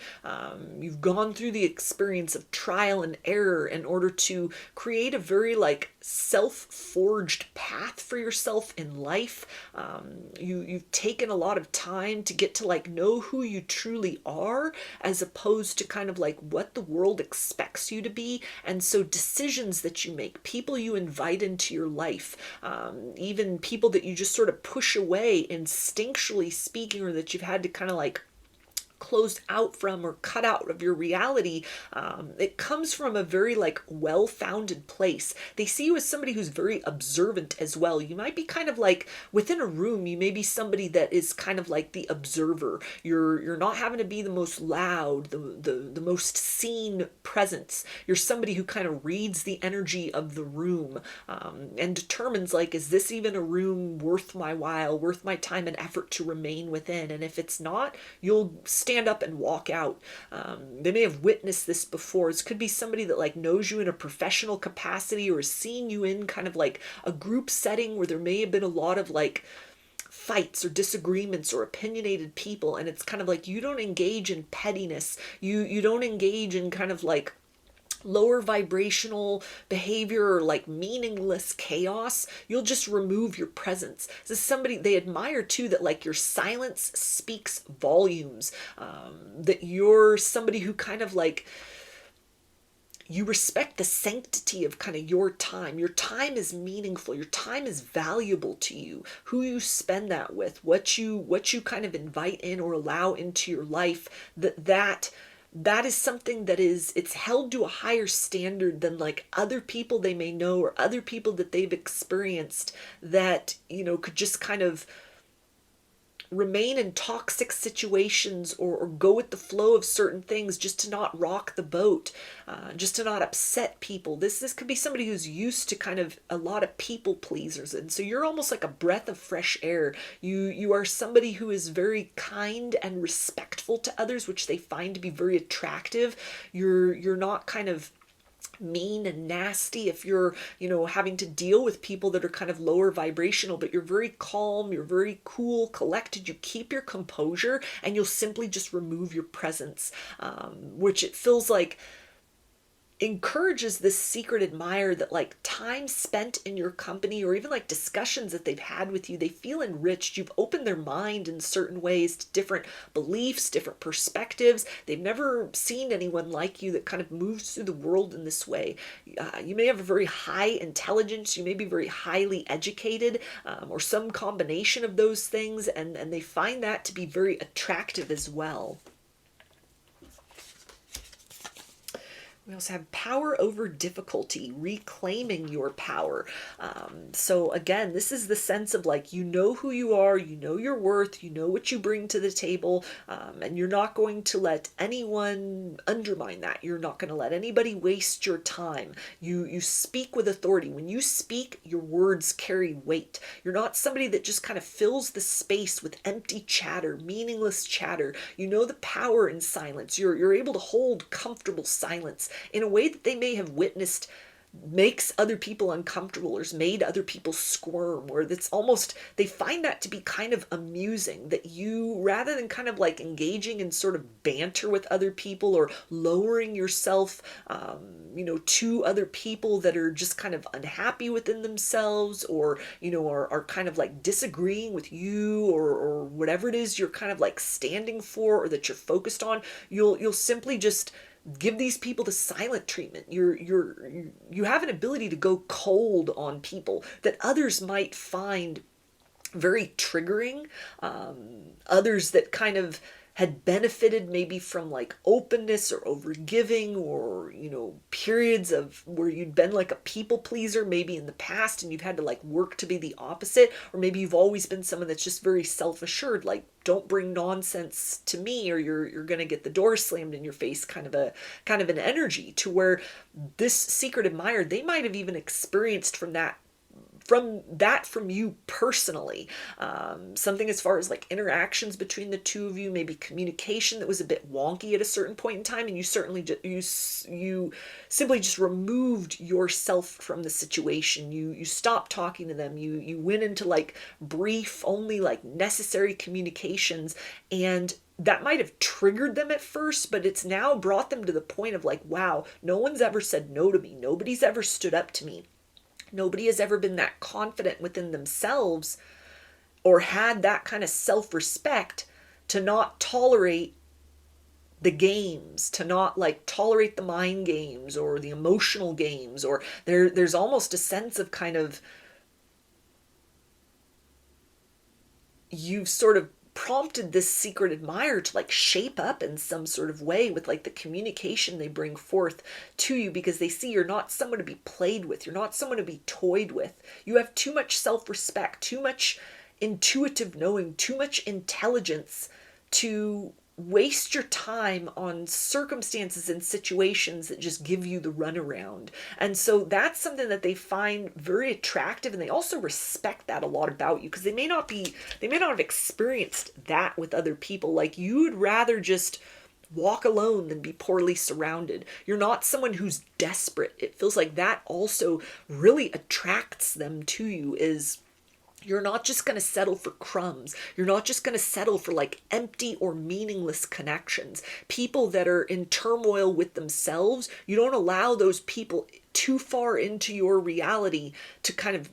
You've gone through the experience of trial and error in order to create a very like self-forged path for yourself in life. You've taken a lot of time to get to like know who you truly are, as opposed to kind of like what the world expects you to be. And so decisions that you make, people you invite into your life, even people that you just sort of push away instinctually speaking, or that you've had to kind of like closed out from or cut out of your reality, it comes from a very like well-founded place. They see you as somebody who's very observant as well. You might be kind of like within a room, you may be somebody that is kind of like the observer. You're not having to be the most loud, the most seen presence. You're somebody who kind of reads the energy of the room, and determines like, is this even a room worth my while, worth my time and effort to remain within? And if it's not, you'll stand up and walk out. They may have witnessed this before. It could be somebody that like knows you in a professional capacity, or is seeing you in kind of like a group setting where there may have been a lot of like fights or disagreements or opinionated people, and it's kind of like you don't engage in pettiness. You don't engage in kind of like lower vibrational behavior or like meaningless chaos. You'll just remove your presence. This is somebody they admire too, that like your silence speaks volumes, that you're somebody who kind of like you respect the sanctity of kind of your time. Your time is meaningful. Your time is valuable to you. Who you spend that with, what you kind of invite in or allow into your life, that is something that it's held to a higher standard than like other people they may know, or other people that they've experienced that, could just kind of remain in toxic situations or go with the flow of certain things just to not rock the boat, just to not upset people. This could be somebody who's used to kind of a lot of people pleasers, and so you're almost like a breath of fresh air. You are somebody who is very kind and respectful to others, which they find to be very attractive. You're not kind of mean and nasty if you're, having to deal with people that are kind of lower vibrational, but you're very calm, you're very cool, collected, you keep your composure, and you'll simply just remove your presence, which it feels like encourages this secret admirer that like time spent in your company or even like discussions that they've had with you, they feel enriched. You've opened their mind in certain ways to different beliefs, different perspectives. They've never seen anyone like you that kind of moves through the world in this way. You may have a very high intelligence, you may be very highly educated, or some combination of those things, and they find that to be very attractive as well. We also have power over difficulty, reclaiming your power. So again, this is the sense of like, you know who you are, you know your worth, you know what you bring to the table, and you're not going to let anyone undermine that. You're not going to let anybody waste your time. You speak with authority. When you speak, your words carry weight. You're not somebody that just kind of fills the space with empty chatter, meaningless chatter. You know the power in silence. You're able to hold comfortable silence in a way that they may have witnessed makes other people uncomfortable or has made other people squirm, or that's almost, they find that to be kind of amusing, that you, rather than kind of like engaging in sort of banter with other people or lowering yourself, to other people that are just kind of unhappy within themselves, or, are kind of like disagreeing with you, or whatever it is you're kind of like standing for or that you're focused on, you'll simply just give these people the silent treatment. You have an ability to go cold on people that others might find very triggering. Others that kind of had benefited maybe from like openness or overgiving, or periods of where you'd been like a people pleaser maybe in the past and you've had to like work to be the opposite, or maybe you've always been someone that's just very self-assured, like don't bring nonsense to me or you're going to get the door slammed in your face, kind of an energy, to where this secret admirer, they might have even experienced from you personally, something as far as like interactions between the two of you, maybe communication that was a bit wonky at a certain point in time, and you certainly you simply just removed yourself from the situation. You stopped talking to them. You went into like brief, only like necessary communications, and that might have triggered them at first, but it's now brought them to the point of like, wow, no one's ever said no to me. Nobody's ever stood up to me. Nobody has ever been that confident within themselves or had that kind of self-respect to not tolerate the games, to not like tolerate the mind games or the emotional games, or there's almost a sense of kind of, you've sort of prompted this secret admirer to like shape up in some sort of way with like the communication they bring forth to you, because they see you're not someone to be played with. You're not someone to be toyed with. You have too much self-respect, too much intuitive knowing, too much intelligence to waste your time on circumstances and situations that just give you the runaround. And so that's something that they find very attractive, and they also respect that a lot about you, because they may not have experienced that with other people. Like, you would rather just walk alone than be poorly surrounded. You're not someone who's desperate. It feels like that also really attracts them to you, is you're not just going to settle for crumbs. You're not just going to settle for like empty or meaningless connections. People that are in turmoil with themselves, you don't allow those people too far into your reality to kind of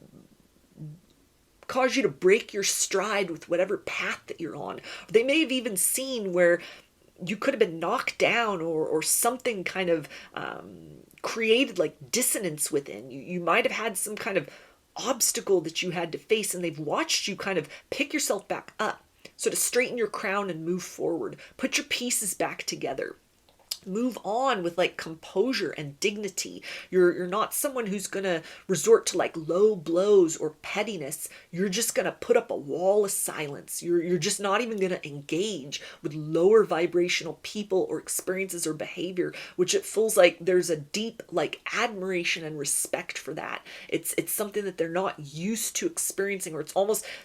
cause you to break your stride with whatever path that you're on. They may have even seen where you could have been knocked down, or something kind of created like dissonance within you. You might have had some kind of obstacle that you had to face, and they've watched you kind of pick yourself back up, so to straighten your crown and move forward, put your pieces back together. move on with like composure and dignity. You're not someone who's gonna resort to like low blows or pettiness. You're just gonna put up a wall of silence. You're just not even gonna engage with lower vibrational people or experiences or behavior, which it feels like there's a deep like admiration and respect for that. It's something that they're not used to experiencing, or this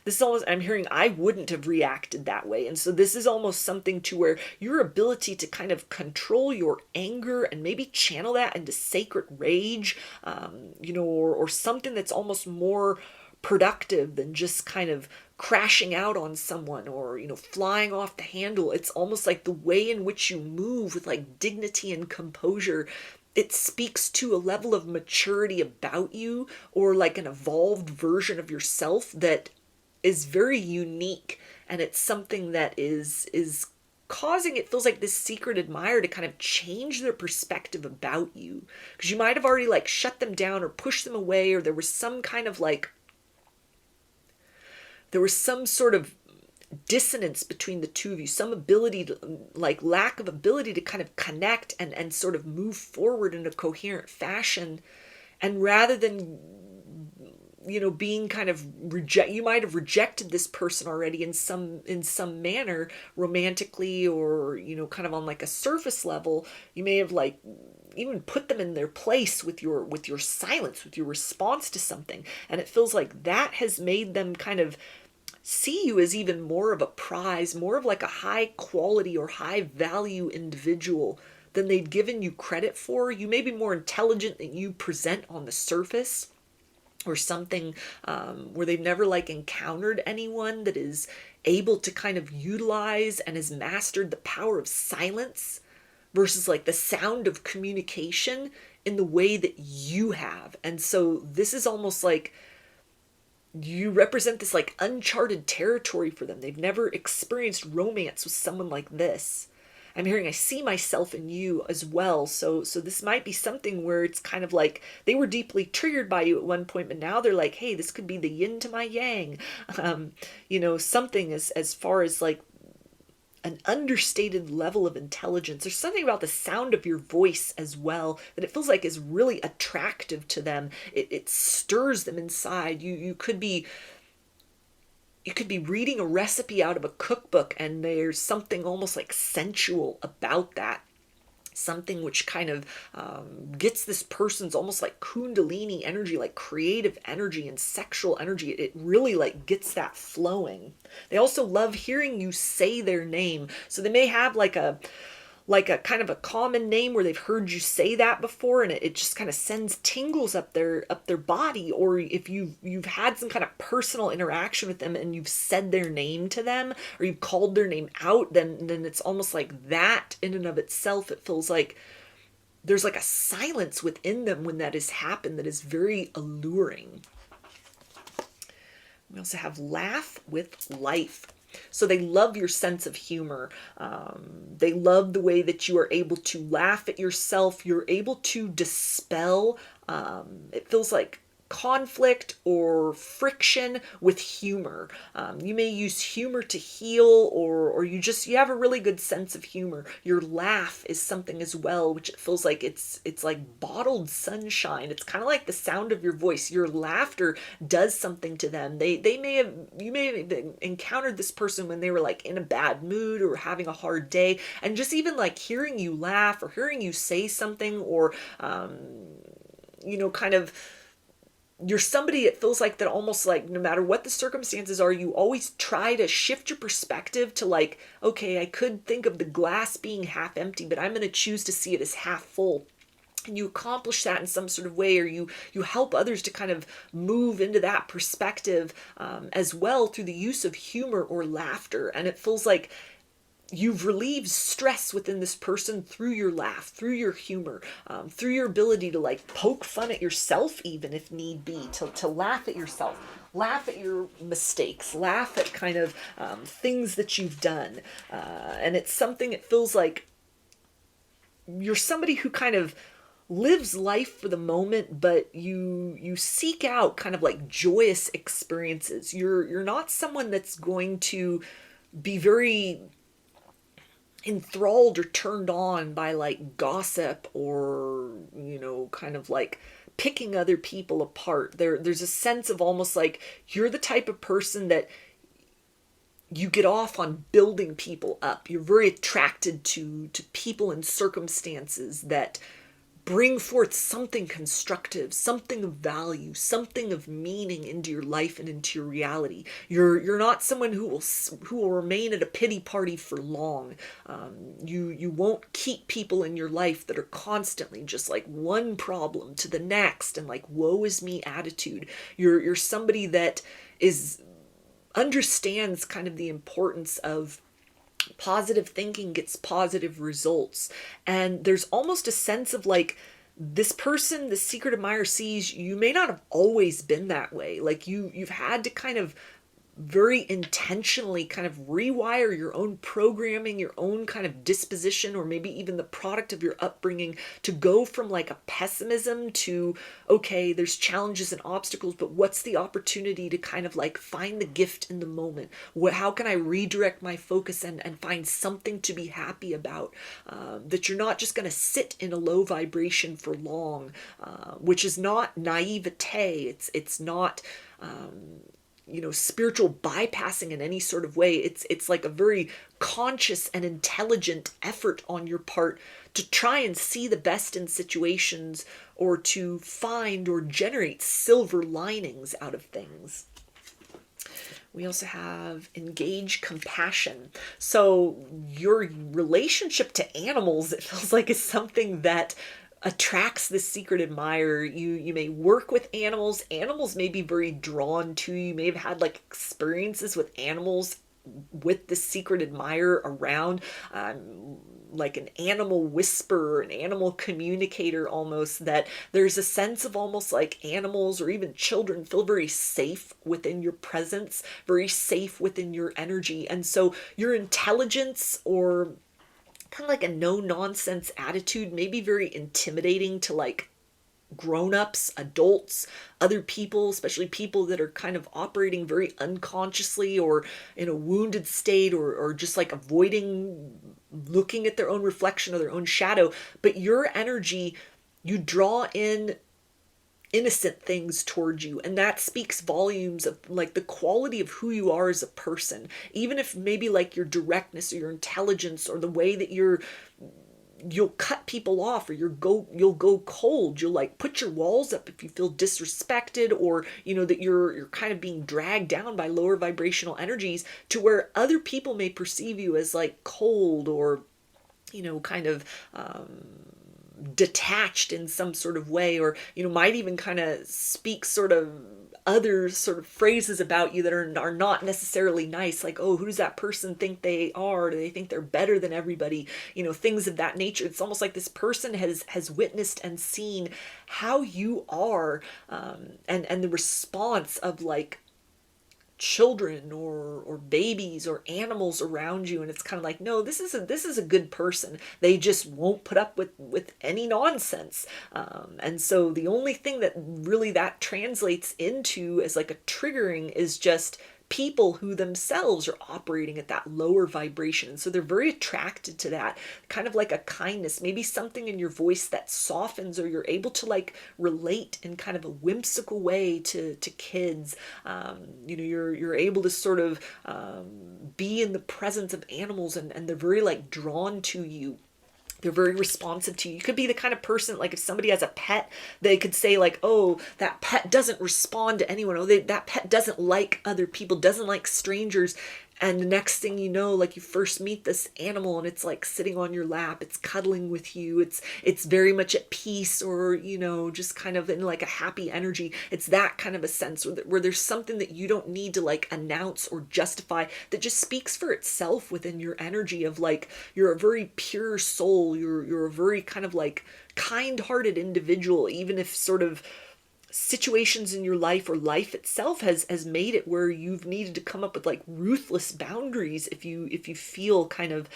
is almost, I'm hearing, I wouldn't have reacted that way. And so this is almost something to where your ability to kind of control your anger and maybe channel that into sacred rage, or something that's almost more productive than just kind of crashing out on someone or flying off the handle. It's almost like the way in which you move with like dignity and composure, it speaks to a level of maturity about you, or like an evolved version of yourself that is very unique. And it's something that is causing, it feels like, this secret admirer to kind of change their perspective about you, because you might have already like shut them down or pushed them away, or there was some kind of like, there was some sort of dissonance between the two of you, some ability to, like, lack of ability to kind of connect and sort of move forward in a coherent fashion. And rather than being kind of you might have rejected this person already in some manner, romantically, or kind of on like a surface level. You may have like even put them in their place with your silence, with your response to something, and it feels like that has made them kind of see you as even more of a prize, more of like a high quality or high value individual than they'd given you credit for. You may be more intelligent than you present on the surface, or something, where they've never like encountered anyone that is able to kind of utilize and has mastered the power of silence versus like the sound of communication in the way that you have. And so this is almost like you represent this like uncharted territory for them. They've never experienced romance with someone like this. I'm hearing, I see myself in you as well. So this might be something where it's kind of like they were deeply triggered by you at one point, but now they're like, hey, this could be the yin to my yang. Something as far as like an understated level of intelligence. There's something about the sound of your voice as well that it feels like is really attractive to them. It stirs them inside. You could be reading a recipe out of a cookbook, and there's something almost like sensual about that. Something which kind of gets this person's almost like kundalini energy, like creative energy and sexual energy. It really like gets that flowing. They also love hearing you say their name. So they may have like a kind of a common name where they've heard you say that before, and it just kind of sends tingles up their body. Or if you've had some kind of personal interaction with them and you've said their name to them, or you've called their name out, then it's almost like that in and of itself, it feels like there's like a silence within them when that has happened that is very alluring. We also have laugh with life. So they love your sense of humor. They love the way that you are able to laugh at yourself. You're able to dispel, it feels like, conflict or friction with humor. You may use humor to heal, or you have a really good sense of humor. Your laugh is something as well, which it feels like it's like bottled sunshine. It's kind of like the sound of your voice. Your laughter does something to them. You may have encountered this person when they were like in a bad mood or having a hard day, and just even like hearing you laugh or hearing you say something, or kind of, you're somebody, it feels like, that almost like no matter what the circumstances are, you always try to shift your perspective to like, okay, I could think of the glass being half empty, but I'm going to choose to see it as half full. And you accomplish that in some sort of way, or you help others to kind of move into that perspective as well through the use of humor or laughter. And it feels like you've relieved stress within this person through your laugh, through your humor, through your ability to like poke fun at yourself, even if need be, to laugh at yourself, laugh at your mistakes, laugh at kind of things that you've done. And it's something, it feels like you're somebody who kind of lives life for the moment, but you seek out kind of like joyous experiences. You're not someone that's going to be very enthralled or turned on by like gossip or, you know, kind of like picking other people apart. There's a sense of almost like you're the type of person that you get off on building people up. You're very attracted to people and circumstances that bring forth something constructive, something of value, something of meaning into your life and into your reality. You're not someone who will remain at a pity party for long. You won't keep people in your life that are constantly just like one problem to the next and like woe is me attitude. You're somebody that understands kind of the importance of positive thinking gets positive results. And there's almost a sense of like, this person, the secret admirer, sees you may not have always been that way. Like you've had to kind of very intentionally kind of rewire your own programming, your own kind of disposition, or maybe even the product of your upbringing to go from like a pessimism to, okay, there's challenges and obstacles, but what's the opportunity to kind of like find the gift in the moment? How can I redirect my focus and find something to be happy about? That you're not just going to sit in a low vibration for long, which is not naivete. It's not, you know, spiritual bypassing in any sort of way. It's like a very conscious and intelligent effort on your part to try and see the best in situations or to find or generate silver linings out of things. We also have engage compassion. So your relationship to animals, it feels like, is something that attracts this secret admirer. You may work with animals. Animals may be very drawn to you. You may have had like experiences with animals with the secret admirer around, like an animal whisperer, an animal communicator almost, that there's a sense of almost like animals or even children feel very safe within your presence, very safe within your energy. And so your intelligence or kind of like a no-nonsense attitude may be very intimidating to like grown-ups, adults, other people, especially people that are kind of operating very unconsciously or in a wounded state or just like avoiding looking at their own reflection or their own shadow. But your energy, you draw in innocent things towards you, and that speaks volumes of like the quality of who you are as a person. Even if maybe like your directness or your intelligence or the way that you'll cut people off, or you'll go cold, you'll like put your walls up if you feel disrespected, or you know that you're kind of being dragged down by lower vibrational energies to where other people may perceive you as like cold or, you know, kind of detached in some sort of way, or, you know, might even kind of speak sort of other sort of phrases about you that are not necessarily nice, like, oh, who does that person think they are? Do they think they're better than everybody? You know, things of that nature. It's almost like this person has witnessed and seen how you are, and the response of like children or babies or animals around you, and it's kind of like, no, this is a good person. They just won't put up with any nonsense, and so the only thing that really that translates into as like a triggering is just people who themselves are operating at that lower vibration. And so they're very attracted to that, kind of like a kindness, maybe something in your voice that softens, or you're able to like relate in kind of a whimsical way to kids. You know, you're able to sort of be in the presence of animals, and they're very like drawn to you. They're very responsive to you. You could be the kind of person, like if somebody has a pet, they could say like, oh, that pet doesn't respond to anyone. Oh, that pet doesn't like other people, doesn't like strangers. And the next thing you know, like you first meet this animal and it's like sitting on your lap, it's cuddling with you, it's very much at peace, or, you know, just kind of in like a happy energy. It's that kind of a sense where there's something that you don't need to like announce or justify, that just speaks for itself within your energy of like, you're a very pure soul, you're a very kind of like kind-hearted individual, even if sort of situations in your life or life itself has made it where you've needed to come up with like ruthless boundaries if you feel kind of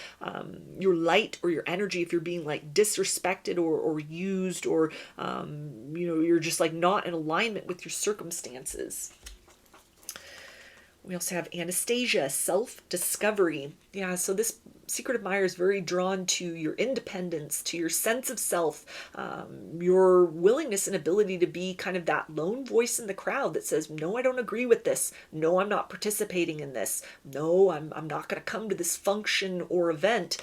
your light or your energy, if you're being like disrespected or used, or you know, you're just like not in alignment with your circumstances. We also have Anastasia, self-discovery. Yeah, so this secret admirer is very drawn to your independence, to your sense of self, your willingness and ability to be kind of that lone voice in the crowd that says, no, I don't agree with this. No, I'm not participating in this. No, I'm not going to come to this function or event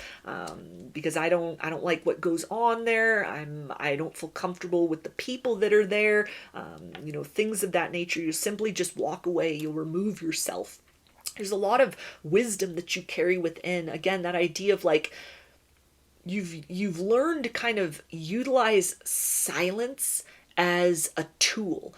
because I don't like what goes on there. I don't feel comfortable with the people that are there. Things of that nature. You simply just walk away. You'll remove yourself. There's a lot of wisdom that you carry within. Again, that idea of like you've learned to kind of utilize silence as a tool.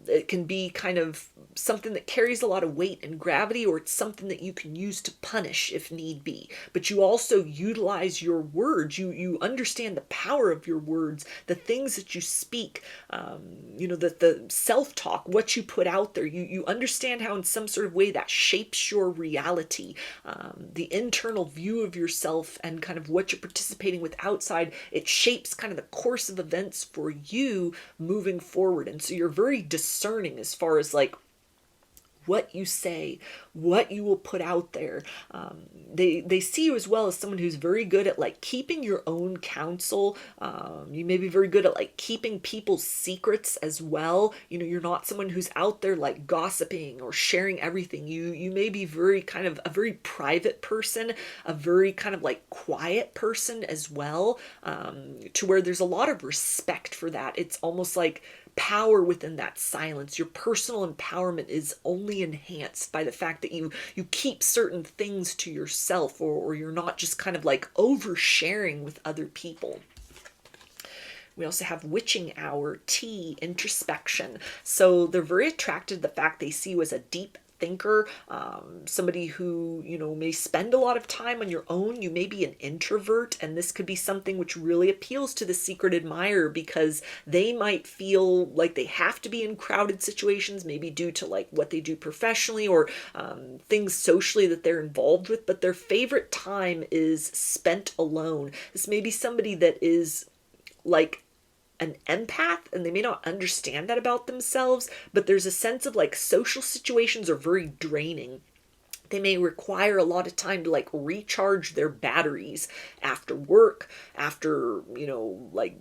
It can be kind of something that carries a lot of weight and gravity, or it's something that you can use to punish if need be. But you also utilize your words. You understand the power of your words, the things that you speak, the self-talk, what you put out there. You understand how in some sort of way that shapes your reality, the internal view of yourself and kind of what you're participating with outside. It shapes kind of the course of events for you moving forward. And so you're very discerning as far as like what you say, what you will put out there. They see you as well as someone who's very good at like keeping your own counsel. You may be very good at like keeping people's secrets as well. You're not someone who's out there like gossiping or sharing everything. You may be very kind of a very private person, a very kind of like quiet person as well, to where there's a lot of respect for that. It's almost like power within that silence. Your personal empowerment is only enhanced by the fact that you keep certain things to yourself, or you're not just kind of like oversharing with other people. We also have witching hour, T, introspection. So they're very attracted to the fact they see you as a deep thinker, somebody who, may spend a lot of time on your own. You may be an introvert, and this could be something which really appeals to the secret admirer because they might feel like they have to be in crowded situations, maybe due to like what they do professionally or things socially that they're involved with, but their favorite time is spent alone. This may be somebody that is like an empath, and they may not understand that about themselves, but there's a sense of like social situations are very draining. They may require a lot of time to like recharge their batteries after work, after, like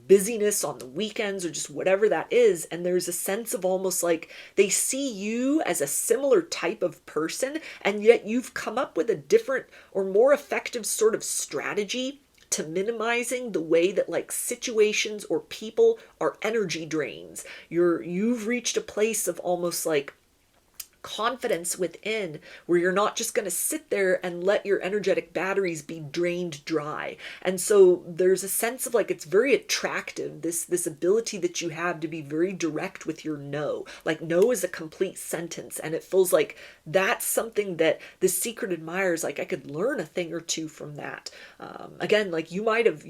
busyness on the weekends or just whatever that is. And there's a sense of almost like they see you as a similar type of person, and yet you've come up with a different or more effective sort of strategy to minimizing the way that like situations or people are energy drains. You've reached a place of almost like confidence within where you're not just going to sit there and let your energetic batteries be drained dry. And so there's a sense of like it's very attractive, this ability that you have to be very direct with your no. Like no is a complete sentence, and it feels like that's something that the secret admirer is like, I could learn a thing or two from that. Again, like you might have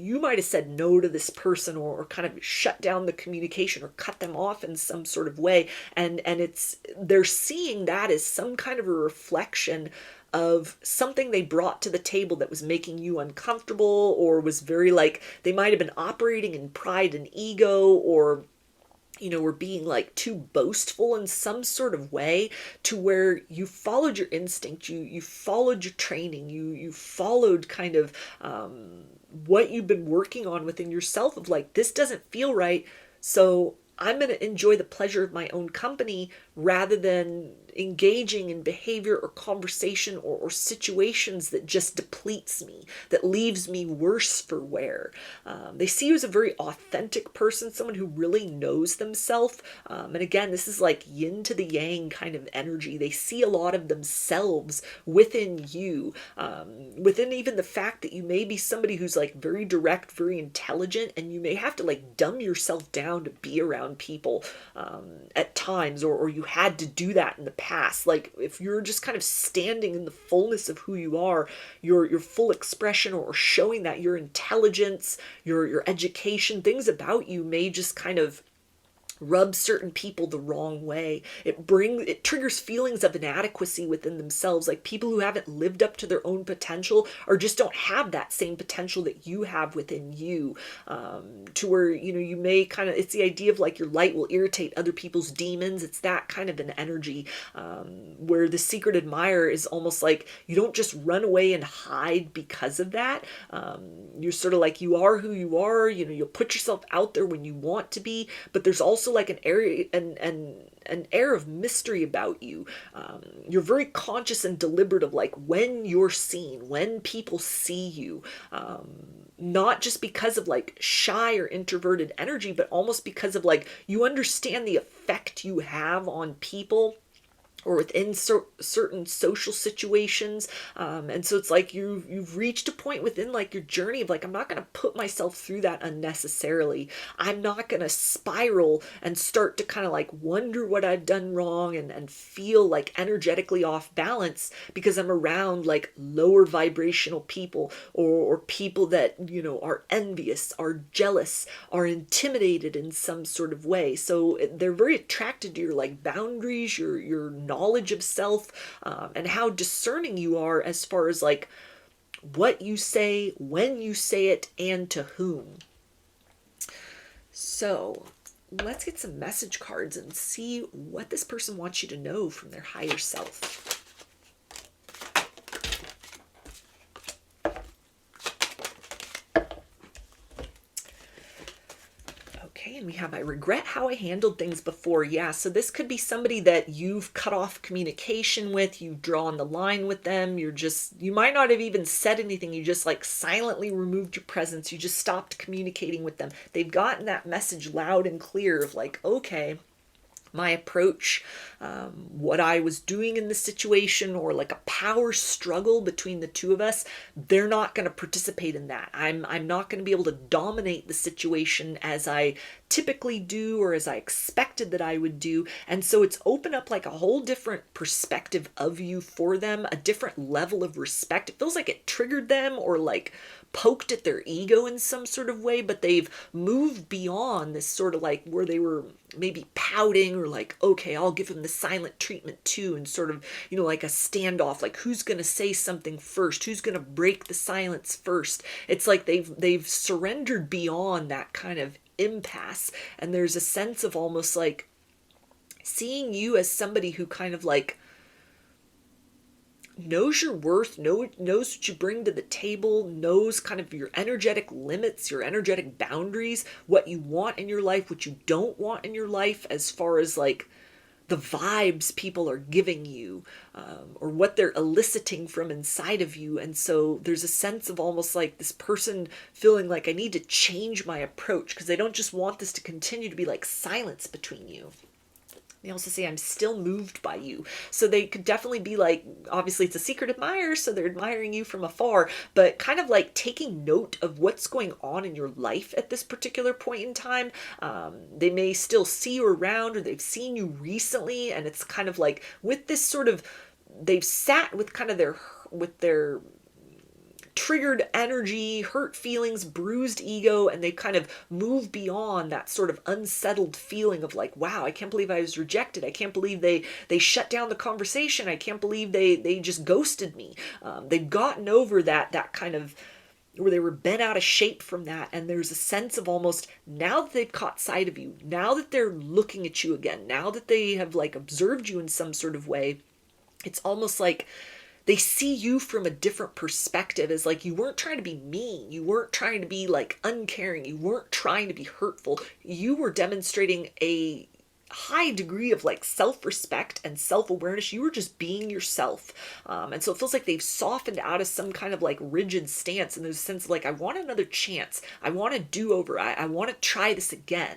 said no to this person, or kind of shut down the communication or cut them off in some sort of way, and they're seeing that as some kind of a reflection of something they brought to the table that was making you uncomfortable, or was very like they might have been operating in pride and ego, or were being like too boastful in some sort of way, to where you followed your instinct, you followed your training, you followed kind of what you've been working on within yourself of like, this doesn't feel right, so I'm going to enjoy the pleasure of my own company rather than engaging in behavior or conversation or situations that just depletes me, that leaves me worse for wear. They see you as a very authentic person, someone who really knows themselves. And again, this is like yin to the yang kind of energy. They see a lot of themselves within you, within even the fact that you may be somebody who's like very direct, very intelligent, and you may have to like dumb yourself down to be around people at times, or you had to do that in the past. Like if you're just kind of standing in the fullness of who you are, your full expression, or showing that your intelligence, your education, things about you may just kind of rub certain people the wrong way. It triggers feelings of inadequacy within themselves, like people who haven't lived up to their own potential or just don't have that same potential that you have within you. To where, you may kind of, it's the idea of like your light will irritate other people's demons. It's that kind of an energy, where the secret admirer is almost like you don't just run away and hide because of that. You're sort of like, you are who you are, you'll put yourself out there when you want to be, but there's also like an area and an air of mystery about you. You're very conscious and deliberate of like when you're seen, when people see you, not just because of like shy or introverted energy, but almost because of like you understand the effect you have on people or within certain social situations. And so it's like you've reached a point within like your journey of like, I'm not going to put myself through that unnecessarily. I'm not going to spiral and start to kind of like wonder what I've done wrong and feel like energetically off balance because I'm around like lower vibrational people or people that, are envious, are jealous, are intimidated in some sort of way. So they're very attracted to your like boundaries, your knowledge of self, and how discerning you are as far as like what you say, when you say it, and to whom. So let's get some message cards and see what this person wants you to know from their higher self. And we have, I regret how I handled things before. Yeah, so this could be somebody that you've cut off communication with, you've drawn the line with them, you might not have even said anything, you just like silently removed your presence, you just stopped communicating with them. They've gotten that message loud and clear of like, okay, my approach, what I was doing in this situation, or like a power struggle between the two of us, they're not going to participate in that. I'm not going to be able to dominate the situation as I typically do or as I expected that I would do. And so it's opened up like a whole different perspective of you for them, a different level of respect. It feels like it triggered them or like poked at their ego in some sort of way, but they've moved beyond this sort of like where they were maybe pouting or like, okay, I'll give him the silent treatment too, and sort of, like a standoff, like who's going to say something first, who's going to break the silence first. It's like they've surrendered beyond that kind of impasse, and there's a sense of almost like seeing you as somebody who kind of like knows your worth, knows what you bring to the table, knows kind of your energetic limits, your energetic boundaries, what you want in your life, what you don't want in your life, as far as like the vibes people are giving you, or what they're eliciting from inside of you. And so there's a sense of almost like this person feeling like I need to change my approach because they don't just want this to continue to be like silence between you. They also say, I'm still moved by you. So they could definitely be like, obviously it's a secret admirer, so they're admiring you from afar, but kind of like taking note of what's going on in your life at this particular point in time. They may still see you around, or they've seen you recently, and it's kind of like with this sort of, they've sat with kind of their triggered energy, hurt feelings, bruised ego, and they kind of move beyond that sort of unsettled feeling of like, wow, I can't believe I was rejected. I can't believe they shut down the conversation. I can't believe they just ghosted me. They've gotten over that kind of where they were bent out of shape from that, and there's a sense of almost, now that they've caught sight of you, now that they're looking at you again, now that they have like observed you in some sort of way, it's almost like they see you from a different perspective, as like you weren't trying to be mean, you weren't trying to be like uncaring, you weren't trying to be hurtful, you were demonstrating a high degree of like self-respect and self-awareness. You were just being yourself, and so it feels like they've softened out of some kind of like rigid stance, and there's a sense of like, I want another chance, I want a do-over, I want to try this again.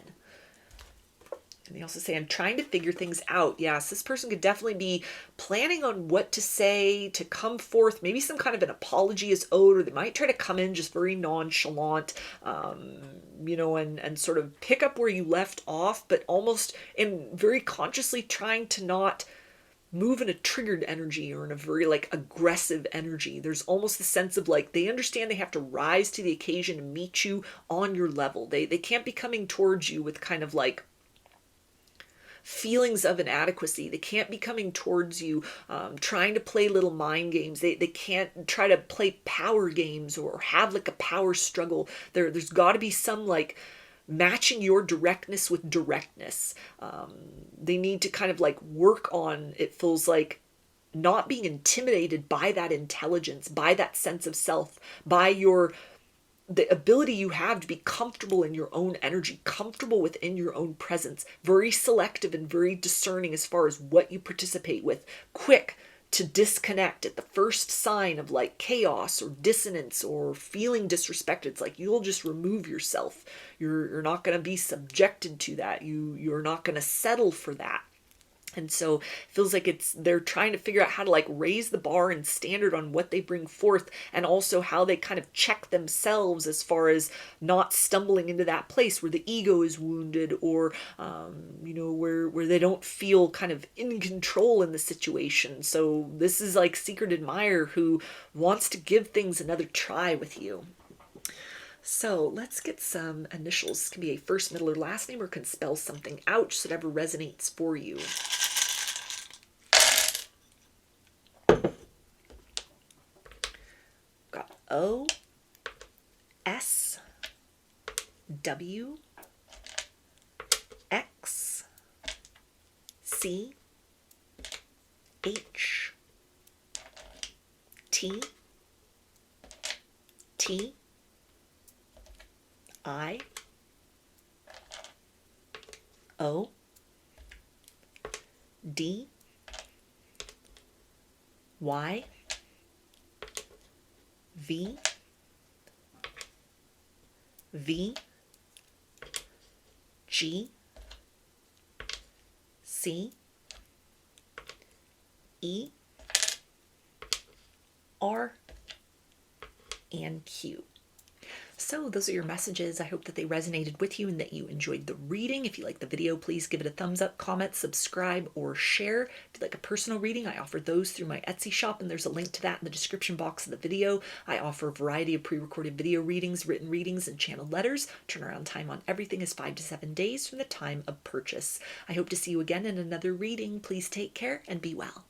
And they also say, I'm trying to figure things out. Yes, this person could definitely be planning on what to say to come forth. Maybe some kind of an apology is owed, or they might try to come in just very nonchalant, and sort of pick up where you left off, but almost in very consciously trying to not move in a triggered energy or in a very like aggressive energy. There's almost the sense of like, they understand they have to rise to the occasion and meet you on your level. They can't be coming towards you with kind of like feelings of inadequacy. They can't be coming towards you, trying to play little mind games. They can't try to play power games or have like a power struggle. There's got to be some like matching your directness with directness. They need to kind of like work on, it feels like, not being intimidated by that intelligence, by that sense of self, by the ability you have to be comfortable in your own energy, comfortable within your own presence, very selective and very discerning as far as what you participate with, quick to disconnect at the first sign of like chaos or dissonance or feeling disrespected. It's like you'll just remove yourself. You're not going to be subjected to that. You're not going to settle for that. And so it feels like they're trying to figure out how to like raise the bar and standard on what they bring forth, and also how they kind of check themselves as far as not stumbling into that place where the ego is wounded, or where they don't feel kind of in control in the situation. So this is like secret admirer who wants to give things another try with you. So let's get some initials. This can be a first, middle, or last name, or can spell something out, just whatever resonates for you. Got O, S, W, X, C, H, T, T, I, O, D, Y, V, V, G, C, E, R, and Q. So those are your messages. I hope that they resonated with you and that you enjoyed the reading. If you like the video, please give it a thumbs up, comment, subscribe, or share. If you'd like a personal reading, I offer those through my Etsy shop, and there's a link to that in the description box of the video. I offer a variety of pre-recorded video readings, written readings, and channeled letters. Turnaround time on everything is 5 to 7 days from the time of purchase. I hope to see you again in another reading. Please take care and be well.